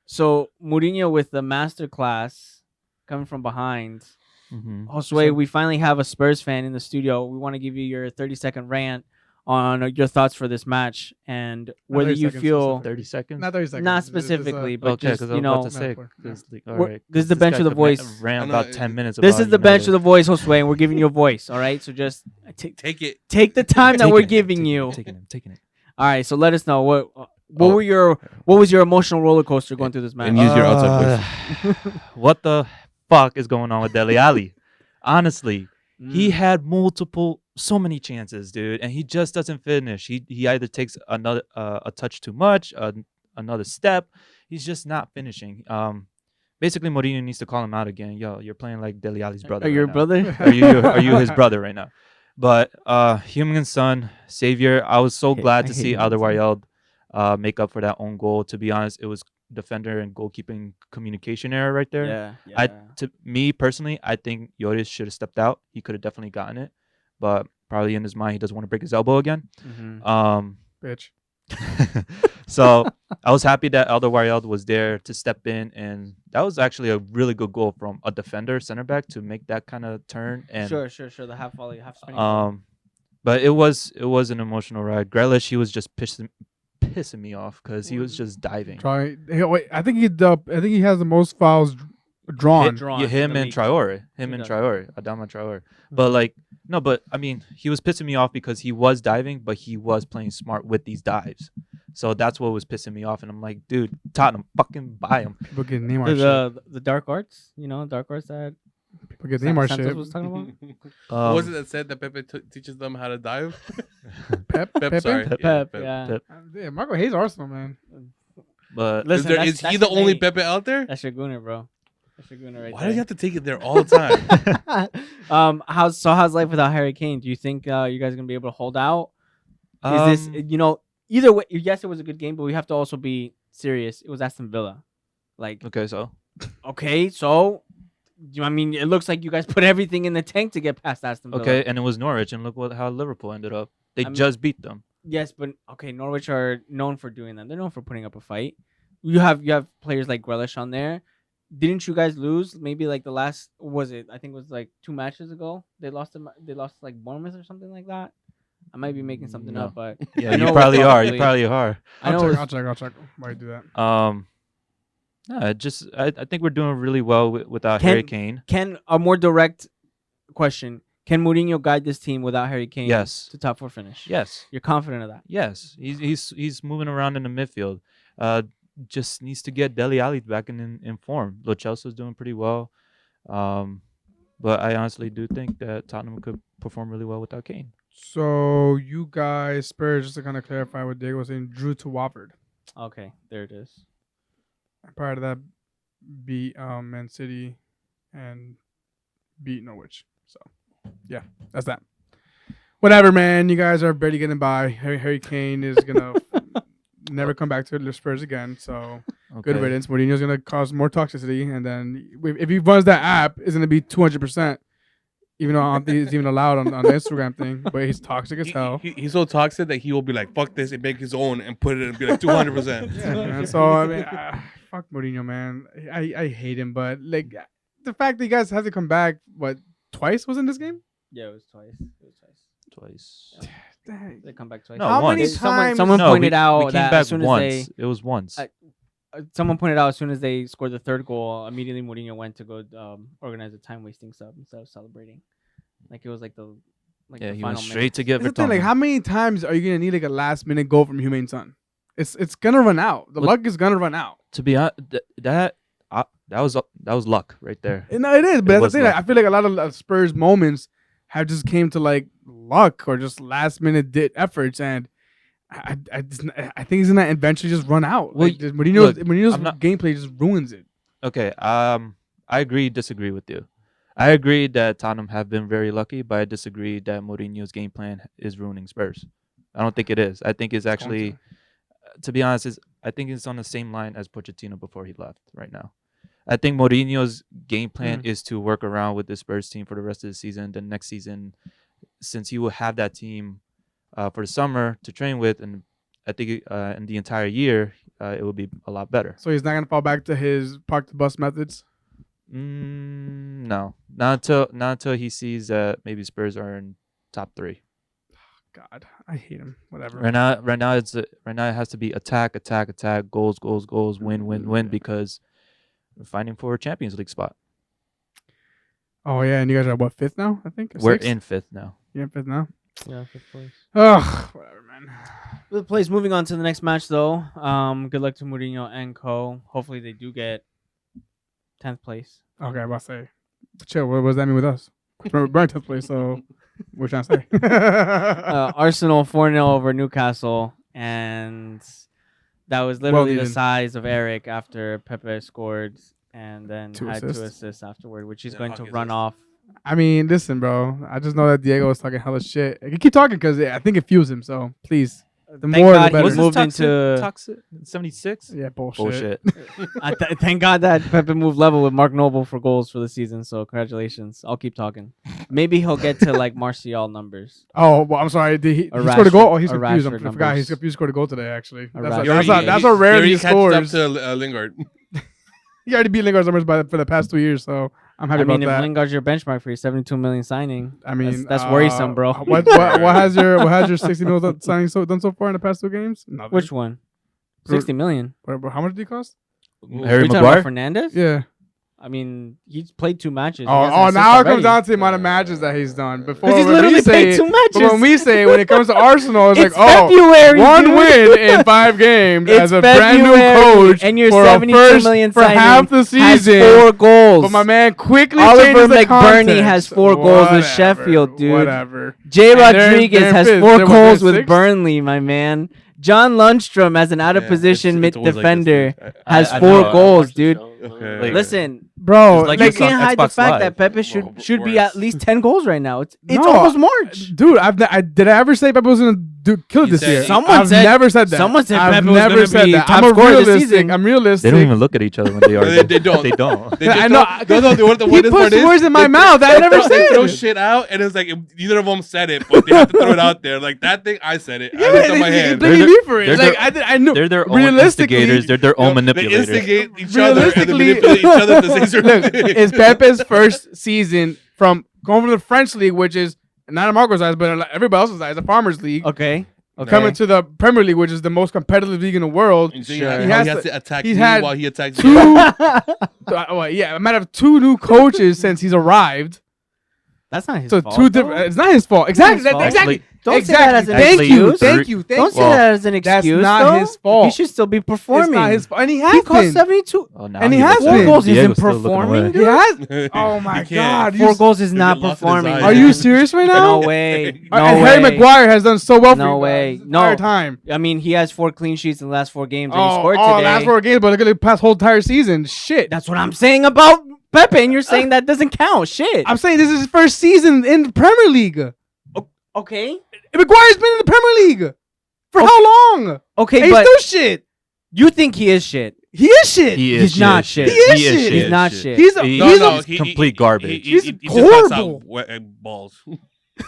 So Mourinho with the master class coming from behind. Mhm. Josue, we finally have a Spurs fan in the studio. We want to give you your 30-second rant on your thoughts for this match and whether 30 you seconds feel 30 seconds. Not 30 seconds. not It's just, specifically, but Okay, just because I you was about know, to say, metaphor. 'cause, like, We're- alright, this is the 'cause bench guy of the could voice. Ran I know, about 10 minutes. this about is the United. bench of the voice, Josue, and we're giving you a voice. All right, so just Take it. take the time that Taking we're it, giving taking you. it, taking it. All right, so let us know what Oh. what was your emotional roller coaster going through this match? And use your outside voice. What the fuck is going on with Dele Alli? Honestly, he Mm. had so many chances, dude, and he just doesn't finish. He either takes another a touch too much, another step. He's just not finishing. Basically, Mourinho needs to call him out again. Yo, you're playing like Dele Alli's brother. Are you right your now. brother? Are you his brother right now? But human son, savior. I was so Hate- glad I to hate see Heung-min Alderweireld make up for that own goal. To be honest, it was defender and goalkeeping communication error right there. Yeah, To me personally, I think Lloris should have stepped out. He could have definitely gotten it, but probably in his mind he doesn't want to break his elbow again. Mhm. Bitch. So I was happy that Alderweireld was there to step in, and that was actually a really good goal from a defender, center back, to make that kind of turn. And Sure. The half volley, half spinning. volley. but it was an emotional ride. Grealish, he was just pissing me off because he was just diving. Wait, I think he has the most fouls drawn. Yeah, him in the and league. Traore. He does. Adama Traore. But like, no, but I mean, he was pissing me off because he was diving, but he was playing smart with these dives. So that's what was pissing me off. And I'm like, dude, Tottenham, fucking buy him. People get Neymar shit. The dark arts, dark arts that People get Neymar Santos shit. was talking about. What was it that said that Pepe teaches them how to dive? Pep, Pepe. Sorry. Pep, Pepe. yeah. Pep. Yeah, Marco hates Arsenal, man. But Listen, Is he the only Pepe out there? That's your gooner, bro. That's your gooner right Why there. do you have to take it there all the time? How's life without Harry Kane? Do you think you guys are gonna be able to hold out? Is this either way? Yes, it was a good game, but we have to also be serious. It was Aston Villa, like okay, so okay, so I mean, it looks like you guys put everything in the tank to get past Aston Villa. okay, and it was Norwich, and look how Liverpool ended up. They I mean- just beat them. Yes, but okay, Norwich are known for doing that. They're known for putting up a fight. You have players like Grealish on there. Didn't you guys lose? Maybe like the last I think it was like 2 matches ago. They lost like Bournemouth or something like that. I might be making something No. up, but Yeah, I know you we're probably are. probably- You probably are. I know I'll check. Why you do that? No, I think we're doing really well without Can- Harry Kane. Can a more direct question? Can Mourinho guide this team without Harry Kane? Yes. To top 4 finish. Yes. You're confident of that. Yes. He's moving around in the midfield. Just needs to get Dele Alli back in form. Lo Celso's doing pretty well. But I honestly do think that Tottenham could perform really well without Kane. So you guys, Spurs, just to kind of clarify what Diego was saying, drew to Watford. Okay, there it is. Prior to that, beat Man City and beat Norwich. So, yeah, that's that. Whatever, man. You guys are barely getting by. Harry Kane is gonna never come back to the Spurs again. So good Okay. riddance. Mourinho's gonna cause more toxicity, and then if he runs that app, it's gonna be 200%. Even though I don't think he's even allowed on the Instagram thing, but he's toxic as hell. He's so toxic that he will be like, "Fuck this," and make his own and put it and be like 200%. Yeah, man. So I mean, fuck Mourinho, man. I hate him, but like the fact that you guys have to come back, twice was in this game? Yeah, it was twice. Twice. Dang. They come back twice. No, How once. many Someone, times? someone No, pointed we out came that back as soon once. as It was once. someone pointed out as soon as they scored the third goal, immediately Mourinho went to go organize a time wasting sub instead of celebrating. Like it was like the Yeah, the he final went straight minutes. to get That's the thing, like Vertonghen. how many times are you gonna need like a last minute goal from Humane Son? It's gonna run out. The What- luck is gonna run out. To be honest, that was luck right there. No, it is, but that's the was thing. luck. I feel like a lot of Spurs moments have just came to like luck or just last minute efforts, and I think he's gonna eventually just run out. Well, Like, Mourinho's I'm not- gameplay just ruins it. Okay. I disagree with you. I agree that Tottenham have been very lucky, but I disagree that Mourinho's game plan is ruining Spurs. I don't think it is. I think it's actually, to be honest, I think it's on the same line as Pochettino before he left right now. I think Mourinho's game plan is to work around with the Spurs team for the rest of the season. Then next season, since he will have that team for the summer to train with, and I think in the entire year, it will be a lot better. So he's not gonna fall back to his park the bus methods. No, not until he sees that maybe Spurs are in top 3. God, I hate him. Whatever. Right now it has to be attack, goals, win, because we're fighting for a Champions League spot. Oh yeah, and you guys are what, 5th now? I think We're in 5th now. You're in 5th now. Yeah, 5th place. Ugh, whatever, man. 5th place. Moving on to the next match, though. Good luck to Mourinho and Co. Hopefully they do get 10th place. Okay, I'm about to say, chill. What does that mean with us? We're in 10th place, so what you trying to say? Arsenal 4-0 over Newcastle, and that was literally the even. size of Eric after Pepe scored and then 2 had assists. 2 assists afterward, which he's Yeah, going to hockey run assist. off. I mean, listen, bro. I just know that Diego was talking hella shit. I can keep talking because I think it fuels him. So please, the Thank more God the he better. was moved into toxic 76. Yeah, bullshit. Thank God that Pepe moved level with Mark Noble for goals for the season. So congratulations. I'll keep talking. Maybe he'll get to like Martial numbers. Oh, well, I'm sorry. Did he Or scored a goal? Oh, he's or confused. Rashford I forgot. He's numbers. confused. Scored a goal today. Actually, Or that's Rashford. that's how rare he catches up scores. to Lingard. He already beat Lingard's numbers for the past 2 years, so I'm happy I mean, if about that. Lingard's your benchmark for your 72 million signing, I mean, that's worrisome, bro. What has your 60 million signing done so far in the past 2 games? Nothing. Which one? 60 million. How much did he cost? Are Harry you talking about Maguire. Fernandez? Yeah. I mean, he's played 2 matches. Oh, now it comes down to the amount of matches that he's done. Before, Because he's when literally we say played it- 2 matches. But when we say when it comes to Arsenal, it's, It's like, oh, February, 1 dude. win in 5 games It's as a brand new February, coach and your for 72 a million for signing half the has season. 4 goals. But my man quickly Oliver changes the McBurney context. has 4 goals with Whatever, Sheffield, dude. Whatever. Jay And they're Rodriguez in has fifth. 4 They're goals what, with sixth? Burnley, my man. John Lundstrom as an out-of-position it's always like this, mid-defender dude. has I 4 know, I goals, watched the dude. show. Okay. Like, Listen, Bro, It's like you it's on can't hide the Xbox fact Live. that Pepe should be Worse. at least 10 goals right now. It's No, almost March. dude, did I ever say Pepe was gonna kill it You this said- year? Someone I've said- never said that. someone said I've Pepe was never gonna said be that. top I'm a scorer this realistic. season. I'm realistic. They don't even look at each other when they are. They don't. They don't. They I just know. what the He weirdest puts part is, words in my they- mouth. I never they throw said. shit out, and it's like neither of them said it, but they have to throw it out there. Like that thing, I said it. I looked at my hand. They They're me for it. they're Like their- I know. They're their own Realistically, instigators. They're their own They manipulators. instigate each other and then Realistically- manipulate each other to say certain Look, things. it's Pepe's first season from going from the French league, which is not in Marco's eyes, but in everybody else's eyes, a farmers league, Okay. coming to the Premier League, which is the most competitive league in the world. And so Sure. how He he has has to- to attack he's me had while he attacks two- you. Yeah, a matter of 2 new coaches since he's arrived. That's not his So fault. 2 different. It's not his fault. Exactly. his fault. Exactly. Don't exactly. say that as an Thank you. excuse. Thank you. Thank Don't you. say that as an That's excuse. not though. his fault. He should still be It's performing. not his fault, and he He has cost been. 72. Oh, now And he looks has at been. it. 4 goals isn't Diego's still looking performing, away. dude. He has. You Oh my can't. God! 4 goals is They not get lost in his performing. eyes. Are you serious right now? No way. No and way. Harry Maguire has done so well for No you way. guys this entire No. time. I mean, he has 4 clean sheets in the last 4 games, and he Oh, scored today. last 4 games, but look at the past whole entire season. Shit. That's what I'm saying about Pepe, and you're saying that doesn't count. Shit. I'm saying this is his first season in the Premier League. Okay. Maguire's been in the Premier League for how long? Okay, And he's but still shit. you think he is shit. He is shit. He is He's not shit. He is shit. He's not shit. He's He's complete garbage. He's He just puts out horrible. balls.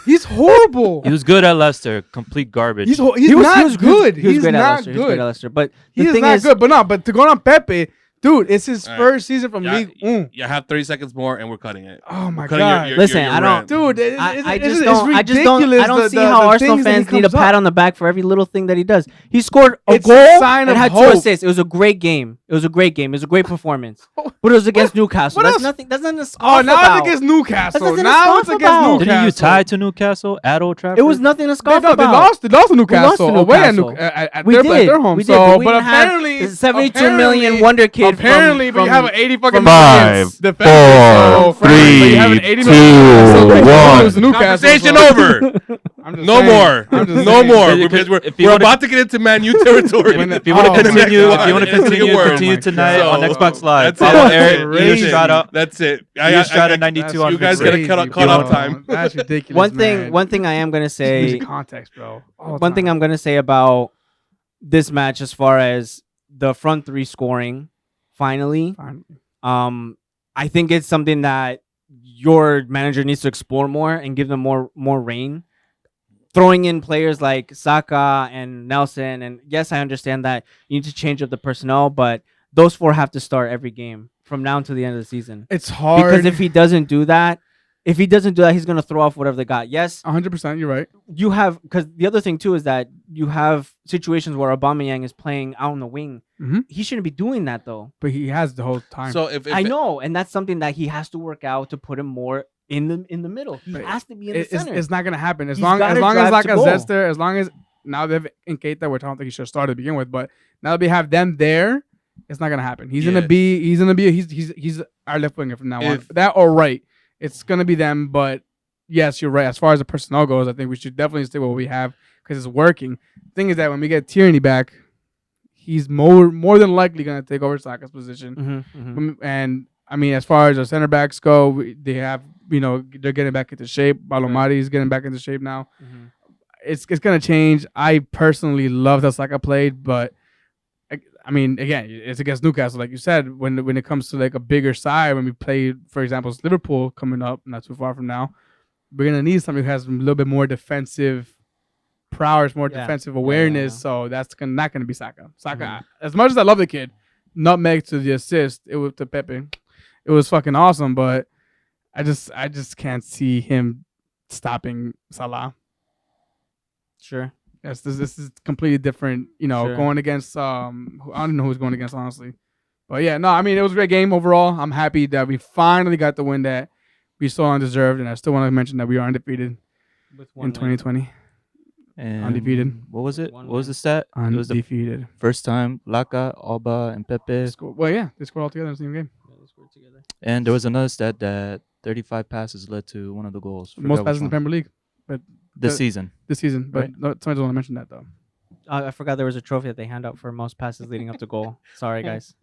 He's horrible. He was good at Leicester. Complete garbage. He's He was not good. He was He's great at not Leicester. He was great at good. Leicester. But He the is thing not is, good. But to go on Pepe, dude, it's his All right. first season from Yeah, League One. You have 30 seconds more, and we're cutting it. Oh my We're cutting God. Listen, I don't- rant. Dude, I just don't. I don't see how Arsenal fans need a pat on the back for every little thing that he does. He scored a It's a goal sign and of had 2 hope. assists. It was a great game. It was a great game. It was a great performance. But it was against Newcastle. what That's else? nothing. That's nothing to Oh, scoff now about. it's against Newcastle. That's nothing to Now scoff it's against about. Newcastle. Didn't you tie to Newcastle at Old Trafford? It was nothing to scoff They about. lost. They lost to We Newcastle lost to away Newcastle. at We their, did. at their home. We did. So, We but didn't have apparently, the 72 million wonder kid apparently, but you have an 80 fucking Five, four, three, two, one. Conversation over. No more. No more. We're about to get into Man U territory. If you want to continue tonight on Xbox Live, follow Eric Estrada. That's it. Estrada 92 on You guys Facebook. gotta cut off time. That's ridiculous. One thing I am gonna say. Context, bro. One thing I'm gonna say about this match, as far as the front three scoring, finally, I think it's something that your manager needs to explore more and give them more reign. Throwing in players like Saka and Nelson, and yes, I understand that you need to change up the personnel, but those four have to start every game from now until the end of the season. It's hard because if he doesn't do that, he's gonna throw off whatever they got. Yes, 100%. You're right. You have, because the other thing too is that you have situations where Aubameyang is playing out on the wing. Mm-hmm. He shouldn't be doing that though. But he has the whole time. So if I know, and that's something that he has to work out to put him more in the middle. He has to be in the center. It's not gonna happen as He's long as gotta Lacazette's there. As long as now they've in Keita, which I don't think he should have started to begin with, but now that we have them there, it's not gonna happen. He's our left winger from now on. That or right, it's gonna be them. But yes, you're right. As far as the personnel goes, I think we should definitely stay with what we have because it's working. The thing is that when we get Tierney back, he's more than likely gonna take over Saka's position. And I mean, as far as our center backs go, they have, they're getting back into shape. Balomari is getting back into shape now. It's going to change. I personally loved how Saka played, but I mean, again, it's against Newcastle, like you said. When it comes to like a bigger side, when we play, for example, Liverpool coming up, not too far from now, we're going to need somebody who has a little bit more defensive prowess, more defensive awareness. Yeah. So that's not going to be Saka. Saka, as much as I love the kid, nutmeg to the assist, it was to Pepe. It was fucking awesome, but I just can't see him stopping Salah. Sure. Yes, this is completely different. Going against I don't know who's going against, honestly. But yeah, no, I mean, it was a great game overall. I'm happy that we finally got the win that we so undeserved, and I still want to mention that we are undefeated in 2020. And undefeated. What was it? What was the stat? Undefeated. It was the first time Laka, Alba, and Pepe. They scored all together in the same game. Together. And there was another stat that 35 passes led to one of the goals. Most passes in the Premier League, but this season. But somebody doesn't want to mention that though. I forgot there was a trophy that they hand out for most passes leading up to goal. Sorry, guys.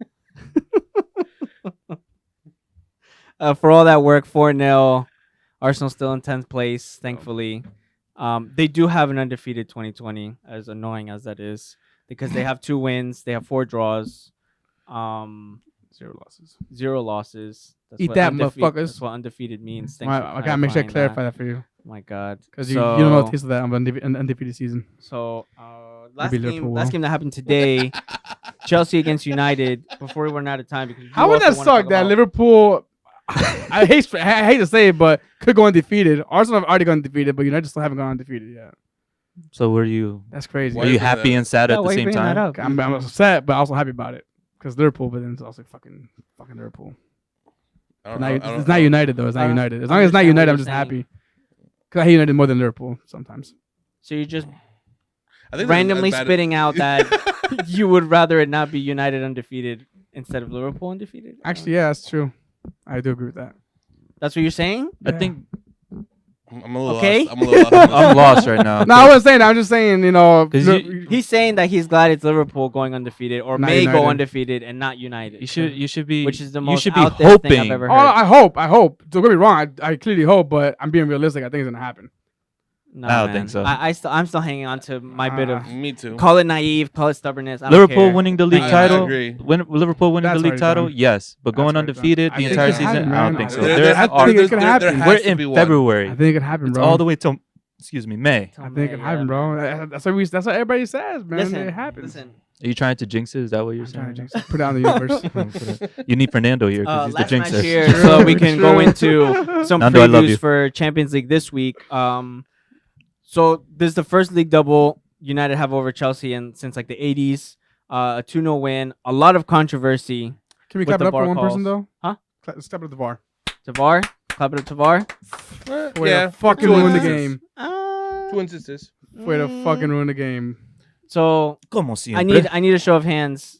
For all that work, 4-0. Arsenal still in 10th place, thankfully. They do have an undefeated 2020, as annoying as that is, because they have 2 wins, they have 4 draws. 0 losses. That's Eat that, motherfuckers. That's what undefeated means. I gotta make sure I clarify that for you. My God, because you don't know the taste of that undefeated season. So last game that happened today, Chelsea against United. Before we run out of time, because how would that suck that Liverpool? I hate to say it, but could go undefeated. Arsenal have already gone undefeated, but United still haven't gone undefeated yet. So were you? That's crazy. Were you happy and sad at the same time? I'm upset, but also happy about it. Because Liverpool, but then it's also fucking Liverpool. It's not United though. It's not United. As long as it's not United, I'm just happy. Because I hate United more than Liverpool sometimes. So you're just randomly spitting out that you would rather it not be United undefeated instead of Liverpool undefeated? Actually, yeah, that's true. I do agree with that. That's what you're saying? Yeah. I think. I'm a little okay. lost. I'm lost right now. No, I wasn't saying that. I'm just saying, he's saying that he's glad it's Liverpool going undefeated or not may United. go undefeated and not United. You should be, which is the most you should out be there hoping. thing I've ever heard. I hope. Don't get me wrong. I clearly hope, but I'm being realistic. I think it's gonna happen. No, I don't think so. I'm still hanging on to my bit of. Me too. Call it naive. Call it stubbornness. I don't Liverpool care. winning the league title. I agree. Liverpool winning That's the league title. done. Yes, but going undefeated the entire season, I don't think so. I think it could happen. We're in February. I think it could happen, It's bro. all the way till May. I think it could happen, bro. That's what everybody says, man. It happens. Listen. Are you trying to jinx it? Is that what you're I'm trying saying? to jinx it. Put it on the universe. You need Fernando here because he's the Last match jinxer. here, so we can go into some Nando, I love you. previews for Champions League this week. So this is the first league double United have over Chelsea since like the 80s. A 2-0 win. A lot of controversy. Can we With clap the it up for VAR one calls. person though? Huh? Let's clap it up the VAR. Tavar. Clap it up Tavar. Way to fucking ruin the game. 2 instances. Way to fucking ruin the game. So Como I need a show of hands.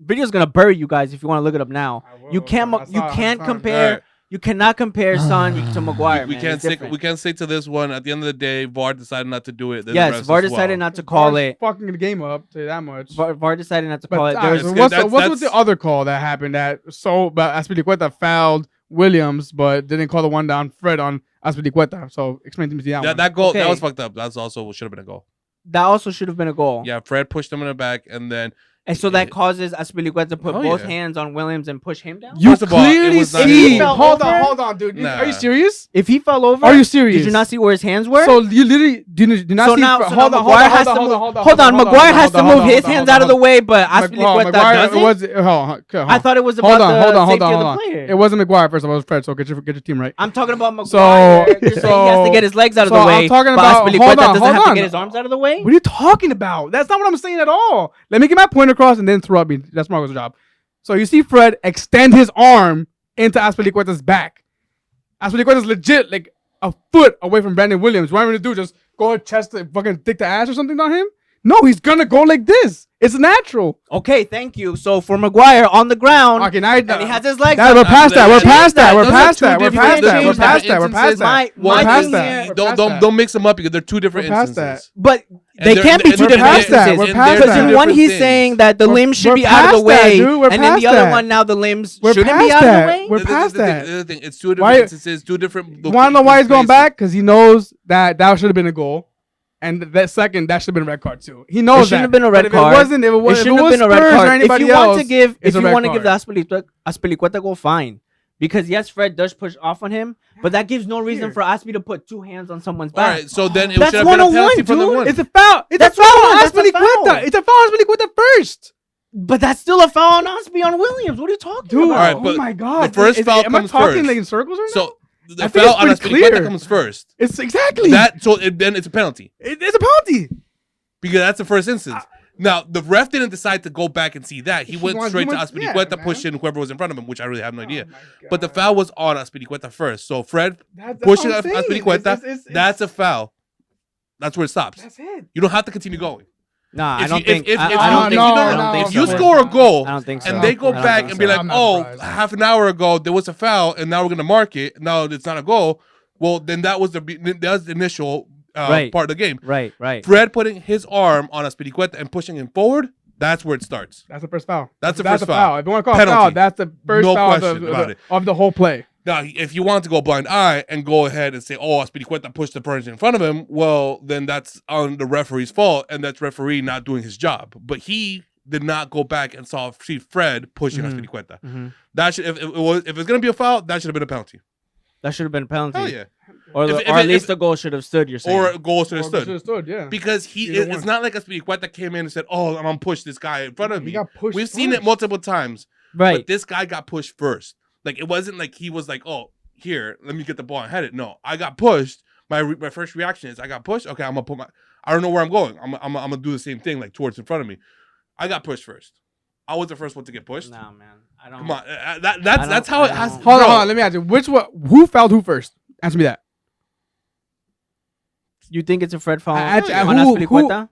video's gonna bury you guys if you want to look it up now. You can't compare You cannot compare Son to Maguire. We man. can't It's say different. to this one. At the end of the day, VAR decided not to do it. Then Yes, the VAR refs as decided well. not to call it. Fucking the game up. Tell you that much. VAR decided not to But call it. all There right, was, so That's- what's with the that's- other call that happened? But Aspilicueta fouled Williams, but didn't call the one down Fred on Aspilicueta. So explain to me that one. That goal that Okay. was fucked up. That's also should have been a goal. that also should have been a goal. Yeah, Fred pushed him in the back, and then And so that causes Aspilicueta to put Oh, both yeah. hands on Williams and push him down. You First of all, it clearly was not see. his fault. Hold on, dude. Nah. Are you serious? If he fell over, Are you serious? Did you not see where his hands were? So you literally do not So see. now, hold on, Maguire has to move. Hold on, Maguire has to move his hands out of the way, but Aspilicueta doesn't. I thought it was about the safety of the player. It wasn't Maguire first of all. It was Fred. So get your team right. I'm talking about Maguire. So- You're saying he has to get his legs out of so the way. I'm talking but about- Aspilicueta hold on, doesn't hold have to on. get his arms out of the way. What are you talking about? That's not what I'm saying at all. Let me get my point across and then interrupt me. That's Marco's job. So you see Fred extend his arm into Aspilicueta's back. Aspilicueta's legit like a foot away from Brandon Williams. What am I going to do? Just go chest to fucking dick the ass or something on him? No, he's going to go like this. It's natural. Okay, thank you. So for Maguire on the ground, Okay, now and he has his legs we're up. past that. We're past that. We're Those are past two that. We're different- past that. We're those are past two that. We're past instances. that. My We're thing past here- that. Don't mix them up because they're two different We're past instances. But And they they're- can't be and two they're different past that. instances. We're past Because that. in one Different he's things. saying that the We're- limbs should we're be out of the past that, way, dude. We're and then the past other that. one now the limbs We're shouldn't be past out that. of the way. We're past that. The other thing, it's two different Why- instances, two different. You want to know why he's going places. back? Because he knows that should have been a goal. And that second, that should have been a red card too. He knows It shouldn't that. have been a red But card. If it wasn't, if it was, shouldn't if it have was been a red Spurs or card. If anybody you want else, to give, if it's a you red want to give card. the Aspilicueta goal, fine. Because yes, Fred does push off on him, but that gives no reason for Aspi to put two hands on someone's All back. right, so then it That's should have been a 101, penalty from the dude. one. It's a foul. It's That's a foul on right, that's a Aspilicueta. foul. It's a foul on Aspilicueta first. But that's still a foul on Aspi on Williams. What are you talking Dude, about? All right, oh but my God. the first foul am I comes talking first. like in circles right now? So the I think foul on it's pretty Aspilicueta clear. comes first. It's exactly. Then it's a penalty It's a penalty. because that's the first instance. Now the ref didn't decide to go back and see that. He went straight to Aspilicueta, man. pushing whoever was in front of him, which I really have no idea. Oh my But the God. foul was on Aspilicueta first. So Fred That's pushing what I'm saying. Aspilicueta, It's- that's a foul. That's where it stops. That's it. You don't have to continue going. Nah, I If don't you- think. if- I if I you- don't if think. you I don't- don't think if so. you score a goal I don't think so. and they go I don't back think and be so. like, I'm not "Oh, surprised. half an hour ago there was a foul, and now we're gonna mark it. Now it's not a goal." Well, then that was the initial Right. part of the game. Right. Fred putting his arm on Aspilicueta and pushing him forward. That's where it starts. That's the first foul. That's the that's first a foul. If you want to call it a Penalty. foul, that's the first No foul question about it. of the whole play. Now, if you want to go blind eye and go ahead and say, "Oh, Aspilicueta pushed the person in front of him," well, then that's on the referee's fault, and that's referee not doing his job. But he did not go back and see Fred pushing Aspilicueta. Mhm. That should, if it's gonna be a foul, that should have been a penalty. That should have been a penalty. Hell yeah. Or, If- or at if- least if- the goal should have stood. You're saying. Or a goal should have Or stood. stood, yeah. Because Either it's one. not like Aspilicueta came in and said, "Oh, I'm gonna push this guy in front of He me." got pushed We've seen it first. multiple times. right. But this guy got pushed first. Like it wasn't like he was like, "Oh, here, let me get the ball and head it." No, I got pushed. My first reaction is, I got pushed. Okay, I'm gonna put my. I don't know where I'm going. I'm gonna do the same thing, like towards in front of me. I got pushed first. I was the first one to get pushed. Nah, man. I don't. Come on, that's how it has. I don't- Hold bro, on. Let me ask you. Who fouled who first? Answer me that. You think it's a Fred foul Actually, on who- Aspilicueta?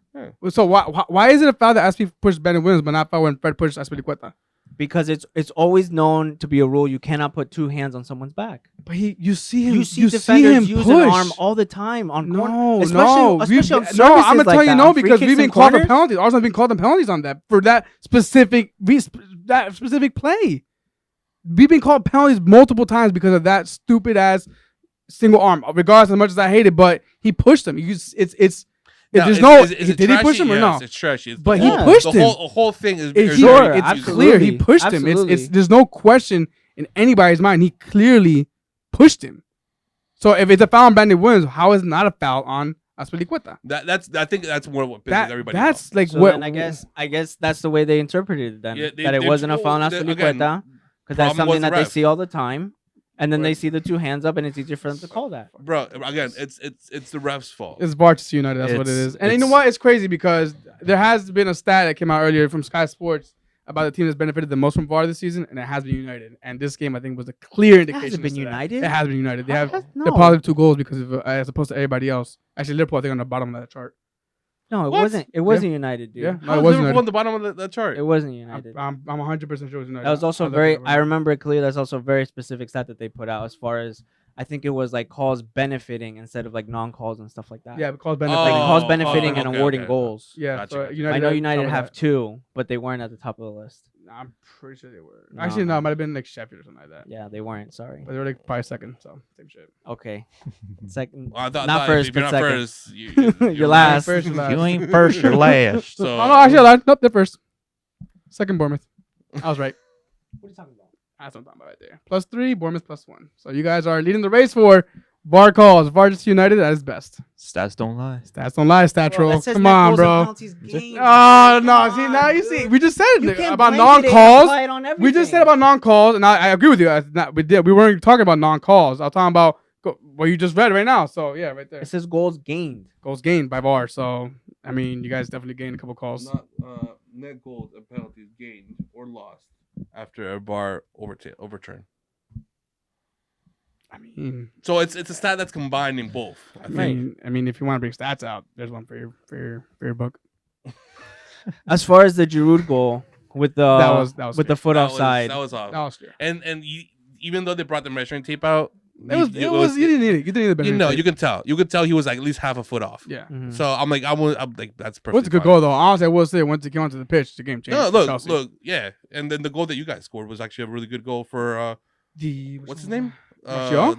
So why is it a foul that Aspi pushed Brandon Williams, but not foul when Fred pushed Aspilicueta? Because it's always known to be a rule. You cannot put two hands on someone's back. But you see him. You see defenders him use push. an arm all the time on corner. No, especially no, on services I'm gonna like tell you that, no on free because kicks we've been and called the corners. penalties. Arsenal have been called the penalties on that for that specific play. We've been called penalties multiple times because of that stupid ass single arm. Regardless, as much as I hate it, but he pushed him. now, There's is- no. is it Did he push trashy? him or Yes, no? It's trashy. It's But the he whole- pushed the him. whole thing is It's very- Sure, it's absolutely. clear he pushed him. Absolutely. There's no question in anybody's mind. He clearly pushed him. So if it's a foul on Brandon Williams, how is it not a foul on Aspilicueta? I think that's more what pisses everybody off. That's like So what then I guess that's the way they interpreted it then. Yeah, that it wasn't a foul on again, Aspilicueta because that's problem was something the that they ref. see all the time, and then Right. they see the two hands up, and it's easier for them to call that. Bro, again, it's the ref's fault. It's Barchester United. That's what it It's- is. And you know what? It's crazy because there has been a stat that came out earlier from Sky Sports about the team that's benefited the most from VAR this season, and it has been United. And this game, I think, was a clear indication. Has it been as to that. United? It has been United. They How have has- they're no. positive 2 goals because of as opposed to everybody else. Actually, Liverpool, I think, on the bottom of that chart. No, it What? wasn't. It wasn't United, dude. Yeah, no, How it is wasn't. Liverpool on the bottom of the chart? It wasn't United. I'm 100% sure it was United. That was also I looked very. it up I right remember it clearly. That's also a very specific stat that they put out as far as I think it was like calls benefiting instead of like non-calls and stuff like that. now. Yeah, because like benefiting. calls benefiting and okay, awarding okay. goals. Yeah, Gotcha, so gotcha. United I know had United some of have that. 2, but they weren't at the top of the list. I'm pretty sure they were. No, Actually, no. no, it might have been like Sheffield or something like that. Yeah, they weren't. Sorry. But they were like probably second, so same shit. Okay. Second. Well, I thought, Not first, if you're but not second. first, You're last. First and last. You ain't first, you're last. So, Oh no, actually, I lied. Nope, they're first. Second, Bournemouth. I was right. What are you talking about? That's what I'm talking about right there. +3, Bournemouth +1. So you guys are leading the race for VAR calls. VAR just United at its best. Stats don't lie. Stats don't lie, stat troll. that says Come net on, goals and bro. penalties gained, Oh bro. no, Come see on, now you dude. see we just said You it can't about blanket it and non-calls. apply it on We just said everything. about non-calls, and I agree with you. We weren't talking about non-calls. I was talking about what you just read right now. So yeah, right there. It says goals gained. Goals gained by VAR. So I mean, you guys definitely gained a couple calls. not net goals and penalties gained or lost after a VAR overturn. I mean, So it's a stat that's combining both. I think. I mean, if you want to bring stats out, there's one for your book. As far as the Giroud goal with the That was with the fair. foot offside. That was off. That was fair. And even though they brought the measuring tape out, You didn't need it. You didn't need the benefit. you know, you can tell. You could tell he was like at least half a foot off. Yeah. Mhm. So I'm like, I'm like, that's perfect. It was a good goal though. Honestly, I will say once it came onto the pitch, the game changed. No, for look, Chelsea. yeah. And then the goal that you guys scored was actually a really good goal for what's his name? Martial?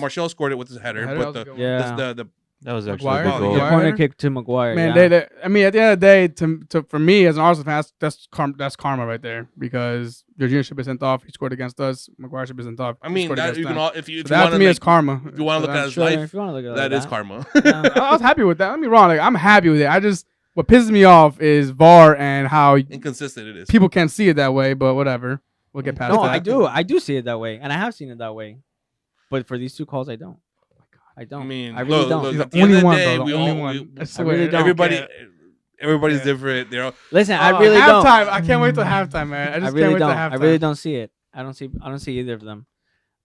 Martial scored it with his header. Header, But that was a good one. Yeah. the That was actually Maguire? a good goal. The Maguire corner header? kick to Maguire. Man, yeah. I mean, at the end of the day, to for me as an Arsenal fan, that's karma right there because Jorginho should be sent off. He scored against us. Maguire should be sent off. I He mean, scored that against you can them. all if you So if you that want to to me like, is karma. if you want to look at his Sure, life, if you want to look at it that like is karma. Yeah. I was happy with that. Don't get me wrong. Like I'm happy with it. I just what pisses me off is VAR and how Inconsistent it is. people can't see it that way. But whatever, we'll get past No, that. I do see it that way, and I have seen it that way. But for these 2 calls, I don't. I don't. I mean, I really look, don't. look, He's at the the end only of the one, day, bro. we The only all one. I I swear. really don't. everybody's Yeah. different. They're all, Listen, I really don't. halftime. I can't wait till halftime, man. I I just really can't wait till don't. halftime. I really don't see it. I don't see either of them.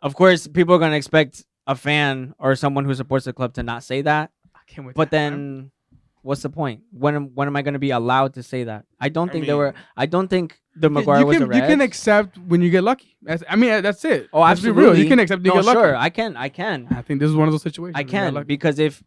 Of course, people are gonna expect a fan or someone who supports the club to not say that. I can't wait. But till halftime. then, what's the point? When am I gonna be allowed to say that? I don't I think mean, I don't think the Maguire was a red. You can accept when you get lucky. That's it. Oh, Let's be absolutely. real. You can accept when you No, get lucky. sure, I can. I think this is one of those situations. I where you get can lucky. because if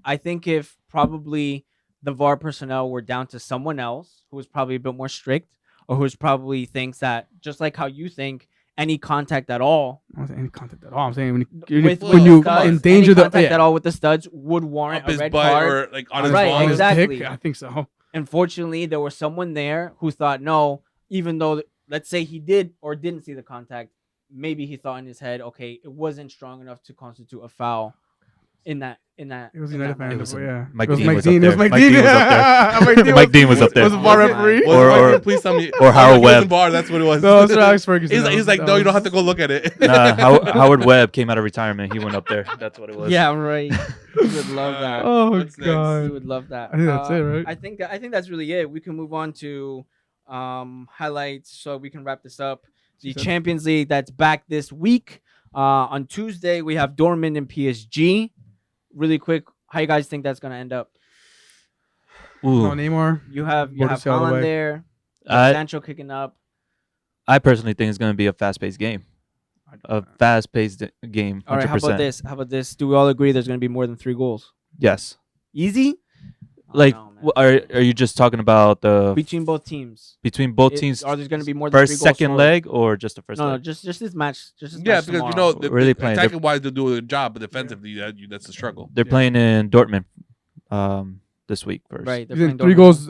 probably the VAR personnel were down to someone else who was probably a bit more strict or who's probably thinks that just like how you think any contact at all I don't say any contact at all. I'm saying when with you the studs, endanger any the contact at all with the studs would warrant up a his red butt card. or like on his Right, balls. exactly. Dick, I think so. Unfortunately, there was someone there who thought no, even though let's say he did or didn't see the contact, maybe he thought in his head, okay, it wasn't strong enough to constitute a foul in that. It was in United that fan. It was Yeah. Mike It was Dean Mike was up Dean. It was there. Mike Dean. Mike Dean was up there. Was a VAR referee. Was Or- please tell me. or Howard he was in Webb. Bar, that's what it was. No, Sir Alex Ferguson. He's like, no, you don't have to go look at it. Howard Webb came out of retirement. He went up there. That's what it was. Yeah, right. You would love that. Oh What's next? god. You would love that. I think that's it, right? I think that's really it. We can move on to highlights so we can wrap this up. The Sure. Champions League that's back this week. On Tuesday we have Dortmund and PSG. Really quick, how you guys think that's gonna end up? Ooh. No Neymar. You have Borussia all the way. Haaland there, I Sancho kicking up. I personally think it's going to be a fast-paced game. A fast-paced game. 100%. All right, how about this? How about this? Do we all agree there's gonna be more than 3 goals? Yes. Easy? I don't Like, know, man. are you just talking about the Between both teams. between both teams? Are there gonna be more than 3 First, goals second scored? leg, or just the first No, leg? just this match. Just this Yeah, match because tomorrow. Really playing. attacking wise, they'll do a good job, but defensively, that's the struggle. They're Yeah. playing in Dortmund this week first. Right. They're You think playing 3 Dortmund goals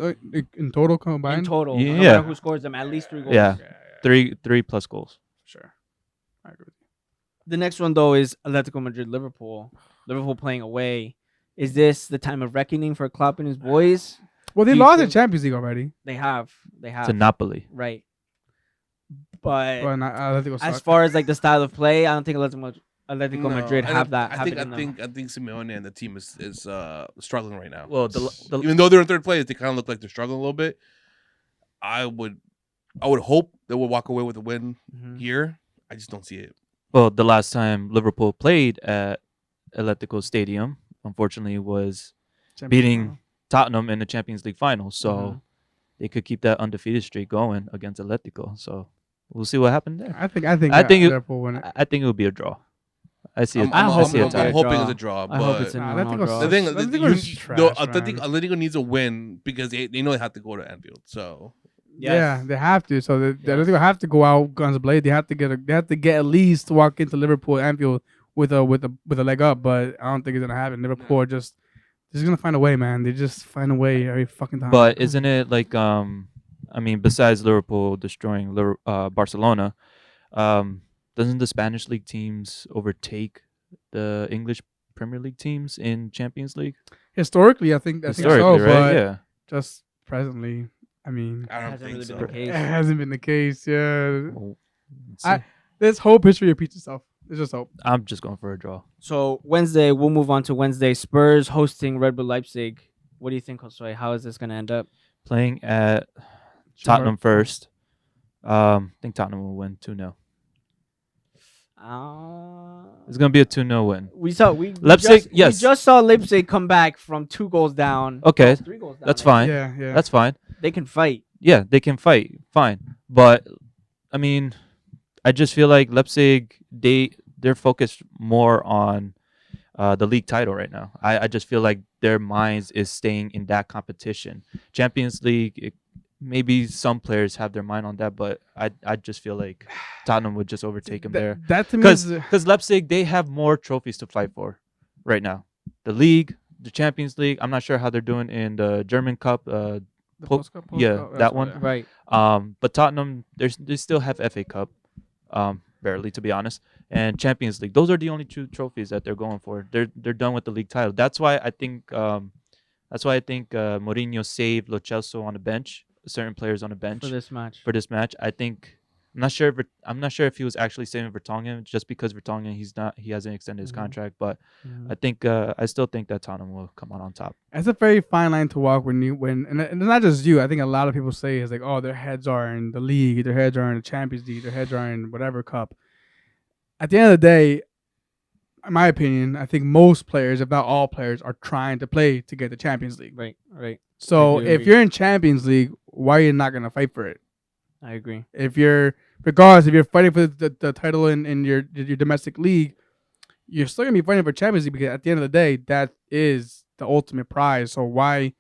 in total in combined? total. Yeah. No matter who scores them, at least 3 goals. Yeah. Three plus goals. Sure. I agree with you. The next one though is Atletico Madrid Liverpool. Liverpool playing away. Is this the time of reckoning for Klopp and his boys? Well, they Do you lost the think- Champions League already. They have. To Napoli. Right. But But I think as far as like the style of play, I don't think Atletico Madrid and have that. I think have it in them. I think Simeone and the team is struggling right now. Well, Even though they're in third place, they kind of look like they're struggling a little bit. I would hope they would walk away with a win Mhm. here. I just don't see it. the last time Liverpool played at Atletico Stadium, unfortunately, was beating Tottenham in the Champions League final. So Mhm. they could keep that undefeated streak going against Atletico. So we'll see what happened there. I think Liverpool win it. I think it will be a draw. I see. I'm, I I'm, see a I'm, tie. I'm hoping it's a draw, I hope but it's a Nah, no-no Atletico's draw. the thing, Atletico's you, trash, though, man. Atletico needs a win because they know they have to go to Anfield. So Yeah, they have to. So Yes. Atletico have to go out guns blazing. They have to get at least to walk into Liverpool Anfield with a leg up. But I don't think it's gonna happen. Liverpool are just gonna find a way, man. They just find a way every fucking time. But isn't it like I mean, besides Liverpool destroying Barcelona, doesn't the Spanish league teams overtake the English Premier League teams in Champions League? Historically, I think so. Historically, right? But Yeah. just presently, I mean, I don't Hasn't think really so. been the it case. hasn't been the case. Yeah, Well, let's I- see. let's hope history repeats itself. Let's just hope. I'm just going for a draw. So Wednesday, we'll move on to Wednesday. Spurs hosting Red Bull Leipzig. What do you think, Josue? How is this going to end up? Playing at Tottenham first. I think Tottenham will win 2-0. It's gonna be a 2-0 win. We Leipzig, yes. We just saw Leipzig come back from 2 goals down. Okay, No, 3 goals down. that's now. fine. Yeah. That's fine. They can fight. Yeah, they can fight. Fine. But I mean, I just feel like Leipzig they're focused more on the league title right now. I just feel like their minds is staying in that competition. Champions League, maybe some players have their mind on that, but I just feel like Tottenham would just overtake them there. That to me is Because Leipzig, they have more trophies to fight for right now. The league, the Champions League. I'm not sure how they're doing in the German Cup. the post-cup, post-cup, yeah, that's that what- one. Right. But Tottenham, they still have FA Cup, barely to be honest, and Champions League. Those are the only 2 trophies that they're going for. They're done with the league title. That's why I think Mourinho saved Lo Celso on the bench, certain players on the bench For this match. for this match. I'm not sure if he was actually saving Vertonghen just because Vertonghen he hasn't extended his Mhm. contract, but Mhm. I still think that Tottenham will come out on top. It's a very fine line to walk and it's not just you. I think a lot of people say it's like, oh, their heads are in the league, their heads are in the Champions League, their heads are in whatever cup. At the end of the day, in my opinion, I think most players, if not all players, are trying to play to get the Champions League. Right. So I do if agree. you're in Champions League, why are you not gonna fight for it? I agree. If you're fighting for the title in your domestic league, you're still gonna be fighting for Champions League because at the end of the day, that is the ultimate prize. So why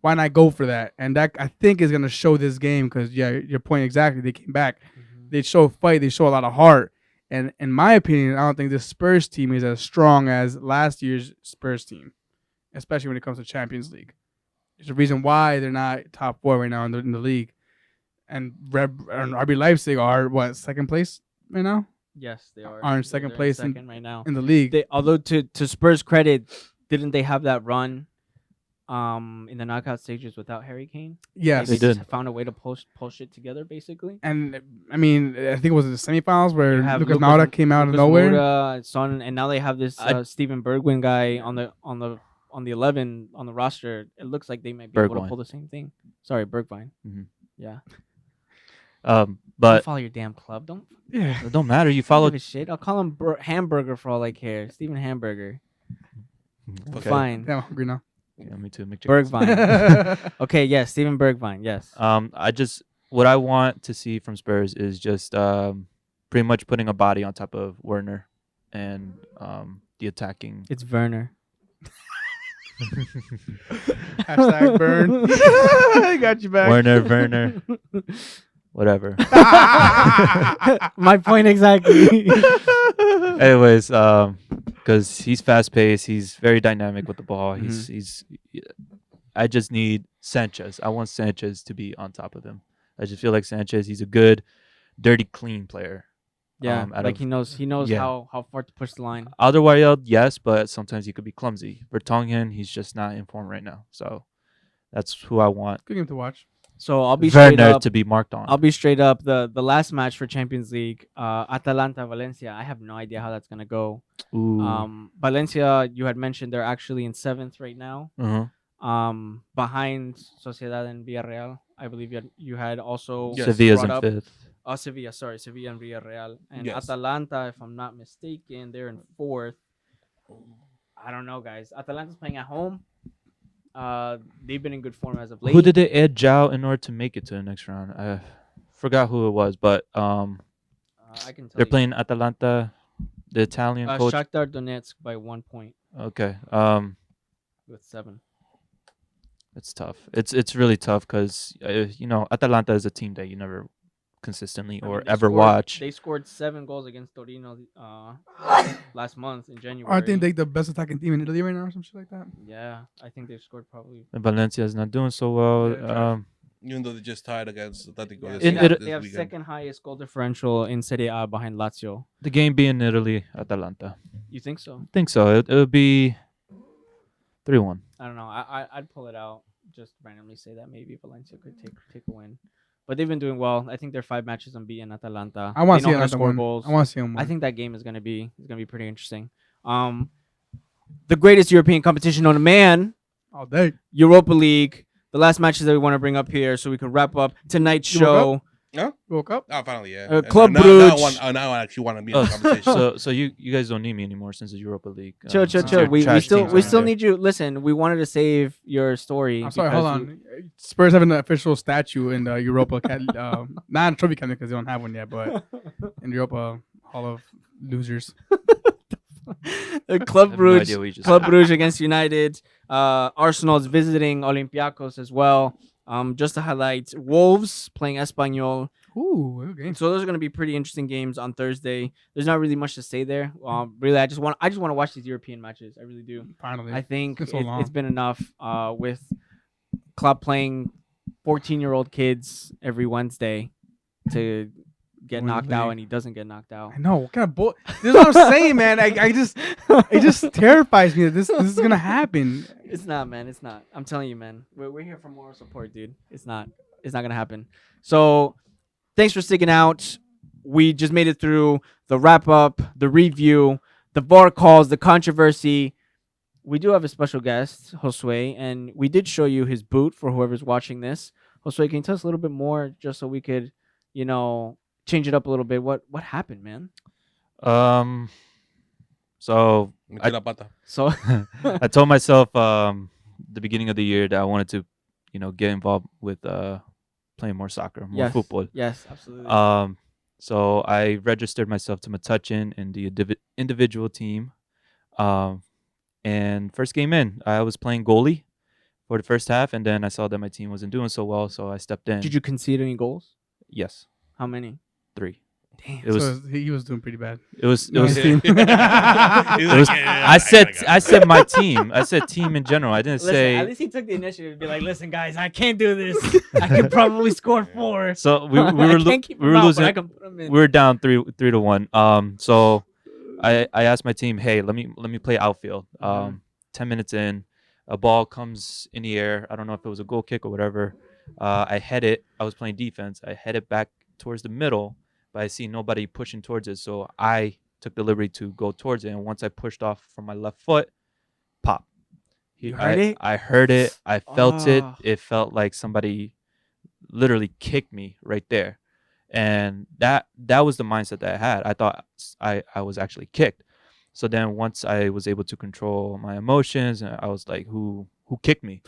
not go for that? And that I think is gonna show this game because your point exactly. They came back, they show fight, they show a lot of heart. And in my opinion, I don't think this Spurs team is as strong as last year's Spurs team, especially when it comes to Champions League. There's a reason why they're not top 4 right now in the league. And RB Leipzig are second place right now Yes, they are. Are in second They're place second right now. in the league. Although to Spurs' credit, didn't they have that run in the knockout stages without Harry Kane? Yes, They did. Found a way to pull shit together, basically. And I mean, I think it was the semifinals where You have Lucas Moura came out of Lucas nowhere. Moura, Son, and now they have this Steven Bergwijn guy on the 11 on the roster. It looks like they might be able to Bergwijn. pull the same thing. Sorry, Bergwijn. Mhm. Yeah. But Don't follow your damn club. Don't Yeah, it don't matter. You give follow. a shit. I'll call him Hamburger for all I care. Steven Hamburger. Okay. Fine. damn, I'm hungry now. Yeah, me too. McChicken. Bergwijn. Okay, yes, Steven Bergwijn. Yes. What I want to see from Spurs is just pretty much putting a body on top of Werner and the attacking. It's Werner. Hashtag burn. I got you back. Werner, whatever. My point exactly. Anyways, because he's fast paced, he's very dynamic with the ball. He's. I just need Sanchez. I want Sanchez to be on top of him. I just feel like Sanchez. He's a good, dirty, clean player. Yeah, out like of- he knows yeah. how far to push the line. Otherwise, yes, but sometimes he could be clumsy. Vertonghen, he's just not in form right now. So that's who I want Good game to watch. So I'll be straight Werner up. to be marked on. I'll be straight up. The last match for Champions League, Atalanta Valencia. I have no idea how that's gonna go. Ooh. Valencia, you had mentioned they're actually in 7th right now. Uh-huh. Behind Sociedad and Villarreal. I believe you had also Yes. Sevilla's in brought up 5th. Sevilla and Villarreal. And Yes. Atalanta, if I'm not mistaken, they're in 4th. I don't know, guys. Atalanta's playing at home. They've been in good form as of late. Who did they edge out in order to make it to the next round? I forgot who it was, but I can tell they're you. playing Atalanta, the Italian coach. Shakhtar Donetsk by 1 point Okay. with 7. It's tough. It's really tough because Atalanta is a team that you never consistently I mean, or they ever scored- watch. They scored 7 goals against Torino last month in January. I think they the best attacking team in Italy right now or some shit like that. Yeah, I think they've scored probably. And Valencia is not doing so well. Yeah, trash. Even though they just tied against Atletico Yeah, this, In they have, it- they have weekend. second highest goal differential in Serie A behind Lazio. The game being Italy, Atalanta. You think so? I think so. It would be 3-1. I don't know. I'd pull it out. Just randomly say that maybe Valencia could take a win, but they've been doing well. I think they're 5 matches unbeaten. Atalanta. I want They to see know how to another score one. goals. I want to see him. I think that game is gonna be pretty interesting. The greatest European competition on a man, all day. Europa League. The last matches that we want to bring up here, so we can wrap up tonight's You woke show. Woke up. Oh, finally, yeah. Club now, Brugge. now I actually want to be in the conversation. So you guys don't need me anymore since it's Europa League. Chill. since your We trash still teams are there. need you. Listen, we wanted to save your story. I'm sorry. Hold because on. Spurs have an official statue in the Europa, not in trophy cabinet because they don't have one yet, but in the Europa Hall of Losers. Club I have no idea Brugge. what you just Club said. Brugge against United. Arsenal is visiting Olympiacos as well. Just to highlight, Wolves playing Espanyol. Ooh, okay. So those are going to be pretty interesting games on Thursday. There's not really much to say there. Really, I just want to watch these European matches. I really do. Finally. I think It's been so long. it's been enough with Klopp playing 14-year-old kids every Wednesday to get Win the knocked out, league. and he doesn't get knocked out. I know. What kind of bull? This is what I'm saying, man. It just terrifies me that this is gonna happen. It's not, man. It's not. I'm telling you, man. We're here for moral support, dude. It's not gonna happen. So, thanks for sticking out. We just made it through the wrap up, the review, the VAR calls, the controversy. We do have a special guest, Josue, and we did show you his boot for whoever's watching this. Josue, can you tell us a little bit more, just so we could, change it up a little bit? What happened, man? So Metí la pata. So, I told myself the beginning of the year that I wanted to, get involved with playing more soccer, more football. Yes, absolutely. So I registered myself to Metuchen in the individual team. And first game in, I was playing goalie for the first half, and then I saw that my team wasn't doing so well, so I stepped in. Did you concede any goals? Yes, How many? 3. Damn. It was. So he was doing pretty bad. It was. It No, was. his team. He's It was like, yeah, I said. got it. I said my team. I said team in general. I didn't Listen, say. at least he took the initiative to be like, listen, guys, I can't do this. I could probably score 4. So we I were can't keep we him were out, but losing. I can put him in. We were down 3-1. So I asked my team, hey, let me play outfield. 10 minutes in, a ball comes in the air. I don't know if it was a goal kick or whatever. I head it. I was playing defense. I head it back towards the middle, but I see nobody pushing towards it. So I took the liberty to go towards it. And once I pushed off from my left foot, pop. You heard it? I heard it. I felt it. Oh. It felt like somebody literally kicked me right there. And that was the mindset that I had. I thought I was actually kicked. So then once I was able to control my emotions, I was like, who kicked me?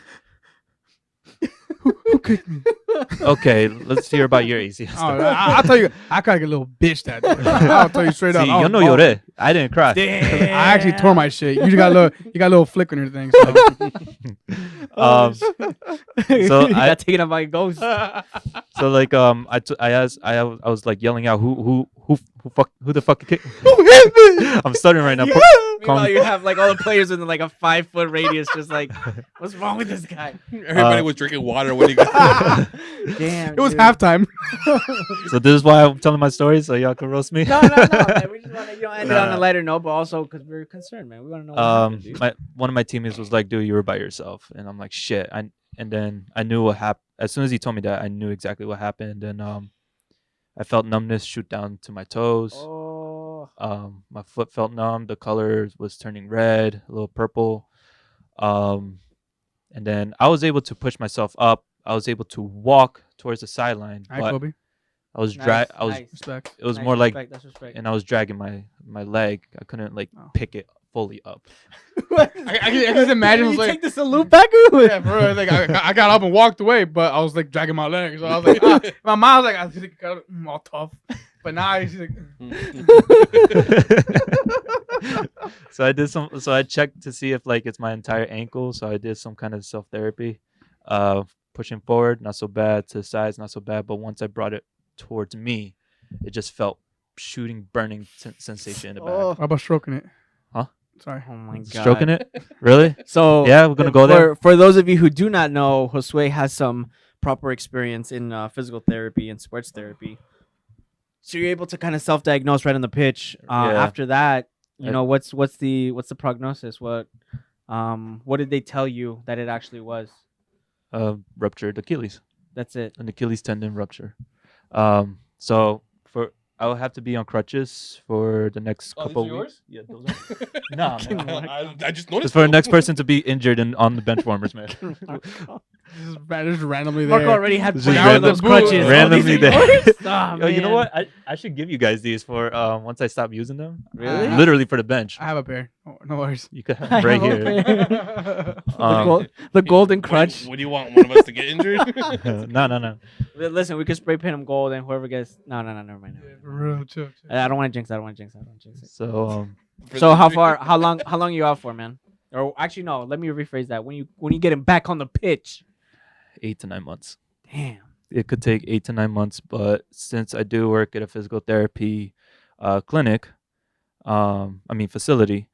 Who kicked me? Okay, let's hear about your easiest. Oh, I'll tell you. I kind of get a little bitch that day. I'll tell you straight up. See, I yo was no balling. lloré. I didn't cry. I actually tore my shit. You got a little flick on your thing. So. So You I- got taken up by a ghost. So like I was like yelling out who the fuck kicked? I'm stuttering right now. Meanwhile, you have like all the players within like a 5-foot radius, just like, what's wrong with this guy? Everybody was drinking water when he got Damn. It was dude. halftime. So this is why I'm telling my story so y'all can roast me. No, man. We just want to end it on a lighter note, but also because we're concerned, man. We want to know what happened, dude. One of my teammates was like, "Dude, you were by yourself," and I'm like, "Shit!" And then I knew what happened. As soon as he told me that, I knew exactly what happened, and I felt numbness shoot down to my toes. Oh. My foot felt numb. The color was turning red, a little purple. And then I was able to push myself up. I was able to walk towards the sideline, All right, but Kobe. I was Nice, I was nice. Respect. it was Nice, more like respect, that's respect. and I was dragging my leg. I couldn't like Oh. pick it fully up. I can just imagine. I was you like, take the salute back. yeah, bro. Like I got up and walked away, but I was like dragging my legs. So I was like, my mom was like, I was like, all tough. But now she's like, So I did some. So I checked to see if like it's my entire ankle. So I did some kind of self therapy. Pushing forward, not so bad. To the sides, not so bad. But once I brought it towards me, it just felt shooting, burning sensation in the back. how about stroking it? Huh? Sorry. Oh my god. Stroking it? Really? So Yeah, we're gonna go there. For those of you who do not know, Josue has some proper experience in physical therapy and sports therapy. So you're able to kind of self-diagnose right on the pitch. Yeah. After that, you I- know what's the prognosis? What did they tell you that it actually was? Ruptured Achilles, That's it. an Achilles tendon rupture. So I will have to be on crutches for the next couple of weeks. Yeah, those are. Nah, man. I just noticed. Just for the them. next person to be injured on the Benchwarmers, man. Just randomly Marco there. already had This is planned those random- crutches. randomly Oh, these there. are yours? Ah, Yo, you know man. what? I should give you guys these for once I stop using them. Really? Literally for the bench. I have a pair. Oh, no worries. You could have I them right have a here. pair. Um, the golden crutch. What do you want? One of us to get injured? No. Listen, we could spray paint them gold, and whoever gets no, never mind. For real, chill. I don't want to jinx. It. So So how long are you out for, man? Or actually, no. Let me rephrase that. When you get him back on the pitch. 8 to 9 months. Damn. It could take 8 to 9 months, but since I do work at a physical therapy clinic, facility,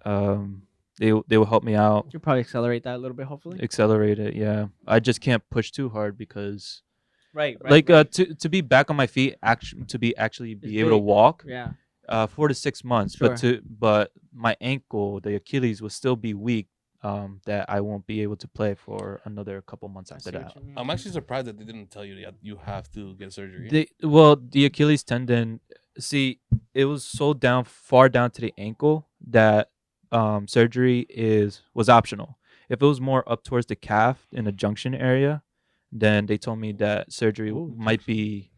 they will help me out, You'll probably accelerate that a little bit, hopefully. accelerate it. Yeah, I just can't push too hard because, Right. to be back on my feet, to be able to big. walk, Yeah. 4 to 6 months. Sure. But my ankle, the Achilles, will still be weak. That I won't be able to play for another couple months I after see what that. you mean. I'm actually surprised that they didn't tell you that you have to get surgery. The Achilles tendon. See, it was so far down to the ankle that surgery was optional. If it was more up towards the calf in the junction area, then they told me that surgery might be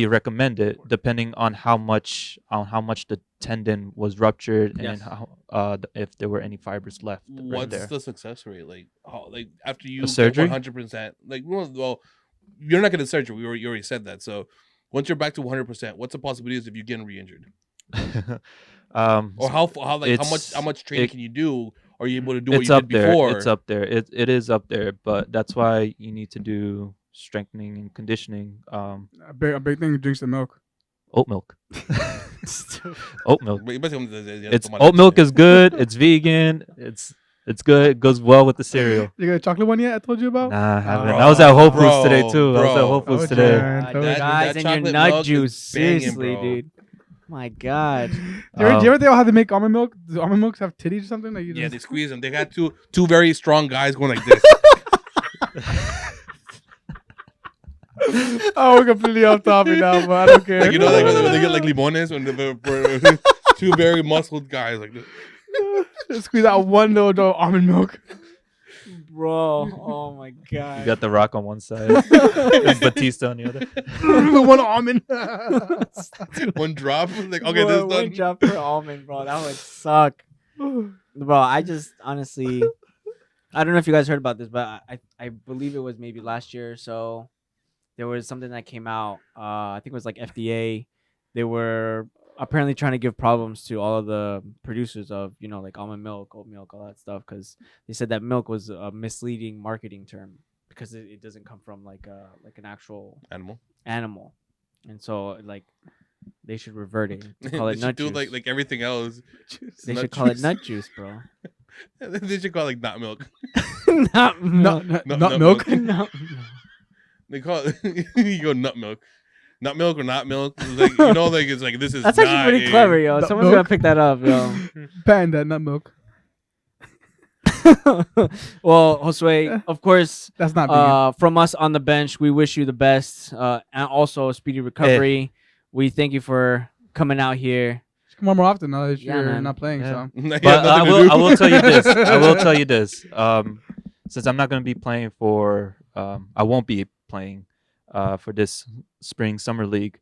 recommended depending on how much the tendon was ruptured and Yes. how if there were any fibers left right What's there. the success rate like? How, like after you A surgery? 100%, like well, you're not getting surgery. You already said that. So once you're back to 100%, what's the possibilities of you getting re-injured? Or how much training can you do? Are you able to do what it's you up did there. before? It's up there. It is up there, but that's why you need to do strengthening and conditioning. A big thing. Drinks the milk. Oat milk. Oat milk. It's Oat milk is good. It's vegan. It's good. It goes well with the cereal. You got a chocolate one yet? I told you about. Nah, I haven't. Bro, I was at Whole Foods bro, today too. I was at bro. Whole Foods Oh, today. Jan. Guys, and your chocolate nut milk is juice. banging, Seriously, bro. dude. My God. Do you ever think how they make almond milk? Do almond milks have titties or something? Like you Yeah, just... they squeeze them. They got two very strong guys going like this. Oh, we're completely off topic now, but I don't care. Like, you know, like when they get like limones when two very muscled guys like this. Squeeze out one little almond milk. Bro. Oh, my God. You got The Rock on one side, and Batista on the other. One almond. One drop. Like okay, Bro, this is one done. drop per almond, bro. That would suck. Bro, I just honestly, I don't know if you guys heard about this, but I believe it was maybe last year or so. There was something that came out. I think it was like FDA. They were apparently trying to give problems to all of the producers of, you know, like almond milk, oat milk, all that stuff, because they said that milk was a misleading marketing term because it doesn't come from like an actual Animal. and so like they should revert it. Call They it should nut do juice. like everything else. They nut should call it juice. nut juice, bro. They should call it like not milk. Not milk. Nut Nut milk. Nut They call it you go nut milk. Nut milk or not milk. It's like, you know, like it's like this is That's not actually pretty a- clever, yo. Nut Someone's milk? gonna pick that up, yo. Patent that nut milk. Well, Josue, of course, That's not vegan. from us on the bench, we wish you the best, and also a speedy recovery. We thank you for coming out here. Come on more often now that Yeah, you're man. not playing. Yeah. So You have But I nothing to do. will tell you this. I will tell you this. Since I'm not going to be playing for, I won't be playing for this spring summer league.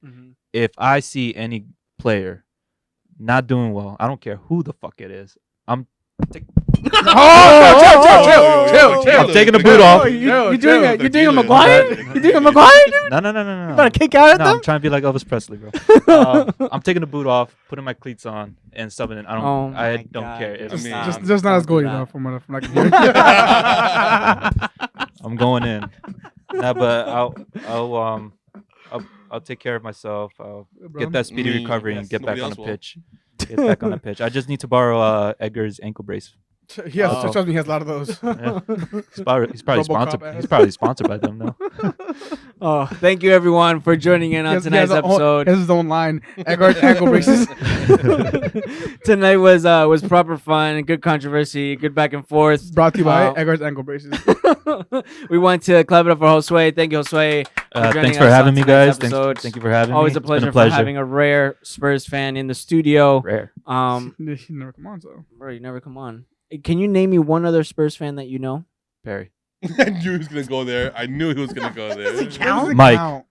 If I see any player not doing well. I don't care who the fuck it is. I'm chill. I'm taking the boot off. You doing a McGuire? You doing a McGuire, dude? No. You about to kick out at No, them? I'm trying to be like Elvis Presley, bro. I'm taking the boot off, putting my cleats on, and stuffing it. I Oh my don't God, care. dude. If, Just not as good, Don't do from what I can hear. I'm going in. Nah, but I'll take care of myself. I'll get that speedy recovery and get back nobody on else the will. pitch. Get back on the pitch. I just need to borrow Edgar's ankle brace. Yes, Oh. trust me, he has a lot of those. Yeah. He's probably RoboCop sponsored. ass. He's probably sponsored by them now. Oh, thank you everyone for joining in on tonight's episode. He has his own line. Edgar's ankle braces. Tonight was proper fun, good controversy, good back and forth. Brought to you by Uh, Edgar's ankle braces. We want to clap it up for Josue. Thank you, Josue. joining Thanks for us having on me, tonight's guys. episode. Thank you for having Always me. a pleasure, It's been for having a rare Spurs fan in the studio. Rare. He never come on, so. Bro, you never come on. Can you name me one other Spurs fan that you know? Perry. I knew he was gonna go there. I knew he was gonna go there. Does it count? Mike.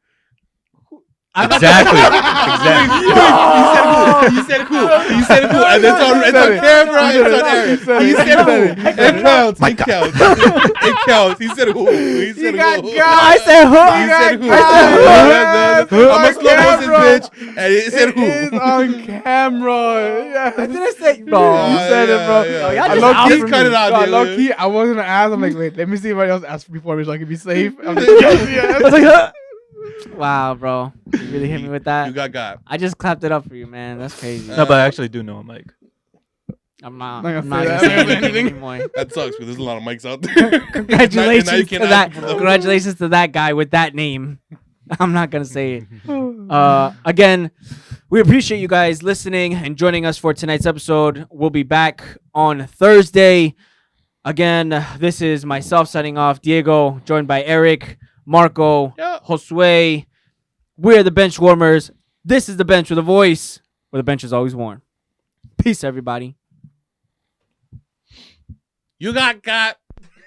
Exactly. He said who? He said who? And it's on camera. It's on air. He said who? It counts. It counts. It counts. He said who? He said who? I said who? He said who? I'm a slow motion bitch. And he said who? It's on camera. Yeah. Did I say? Bro, You said it, bro. Yeah. Yo, y'all I just low out key for cut me. it out. No, dude. low key, I wasn't gonna ask. I'm like, wait, let me see if anybody else asked before me so I can be safe. I'm just, I was like, huh? Wow, bro. You really hit me with You that. got. I just clapped it up for you, man. That's crazy. No, but I actually do know him, Mike. I'm not Not I'm gonna not say gonna say that. anything anymore. That sucks because there's a lot of mics out there. Congratulations Now you to can't that. ask for them. Congratulations to that guy with that name. I'm not gonna say it. Again, we appreciate you guys listening and joining us for tonight's episode. We'll be back on Thursday. Again, this is myself signing off. Diego, joined by Eric, Marco, Yeah. Josue. We're the Benchwarmers. This is the bench with a voice, where the bench is always warm. Peace, everybody. You got.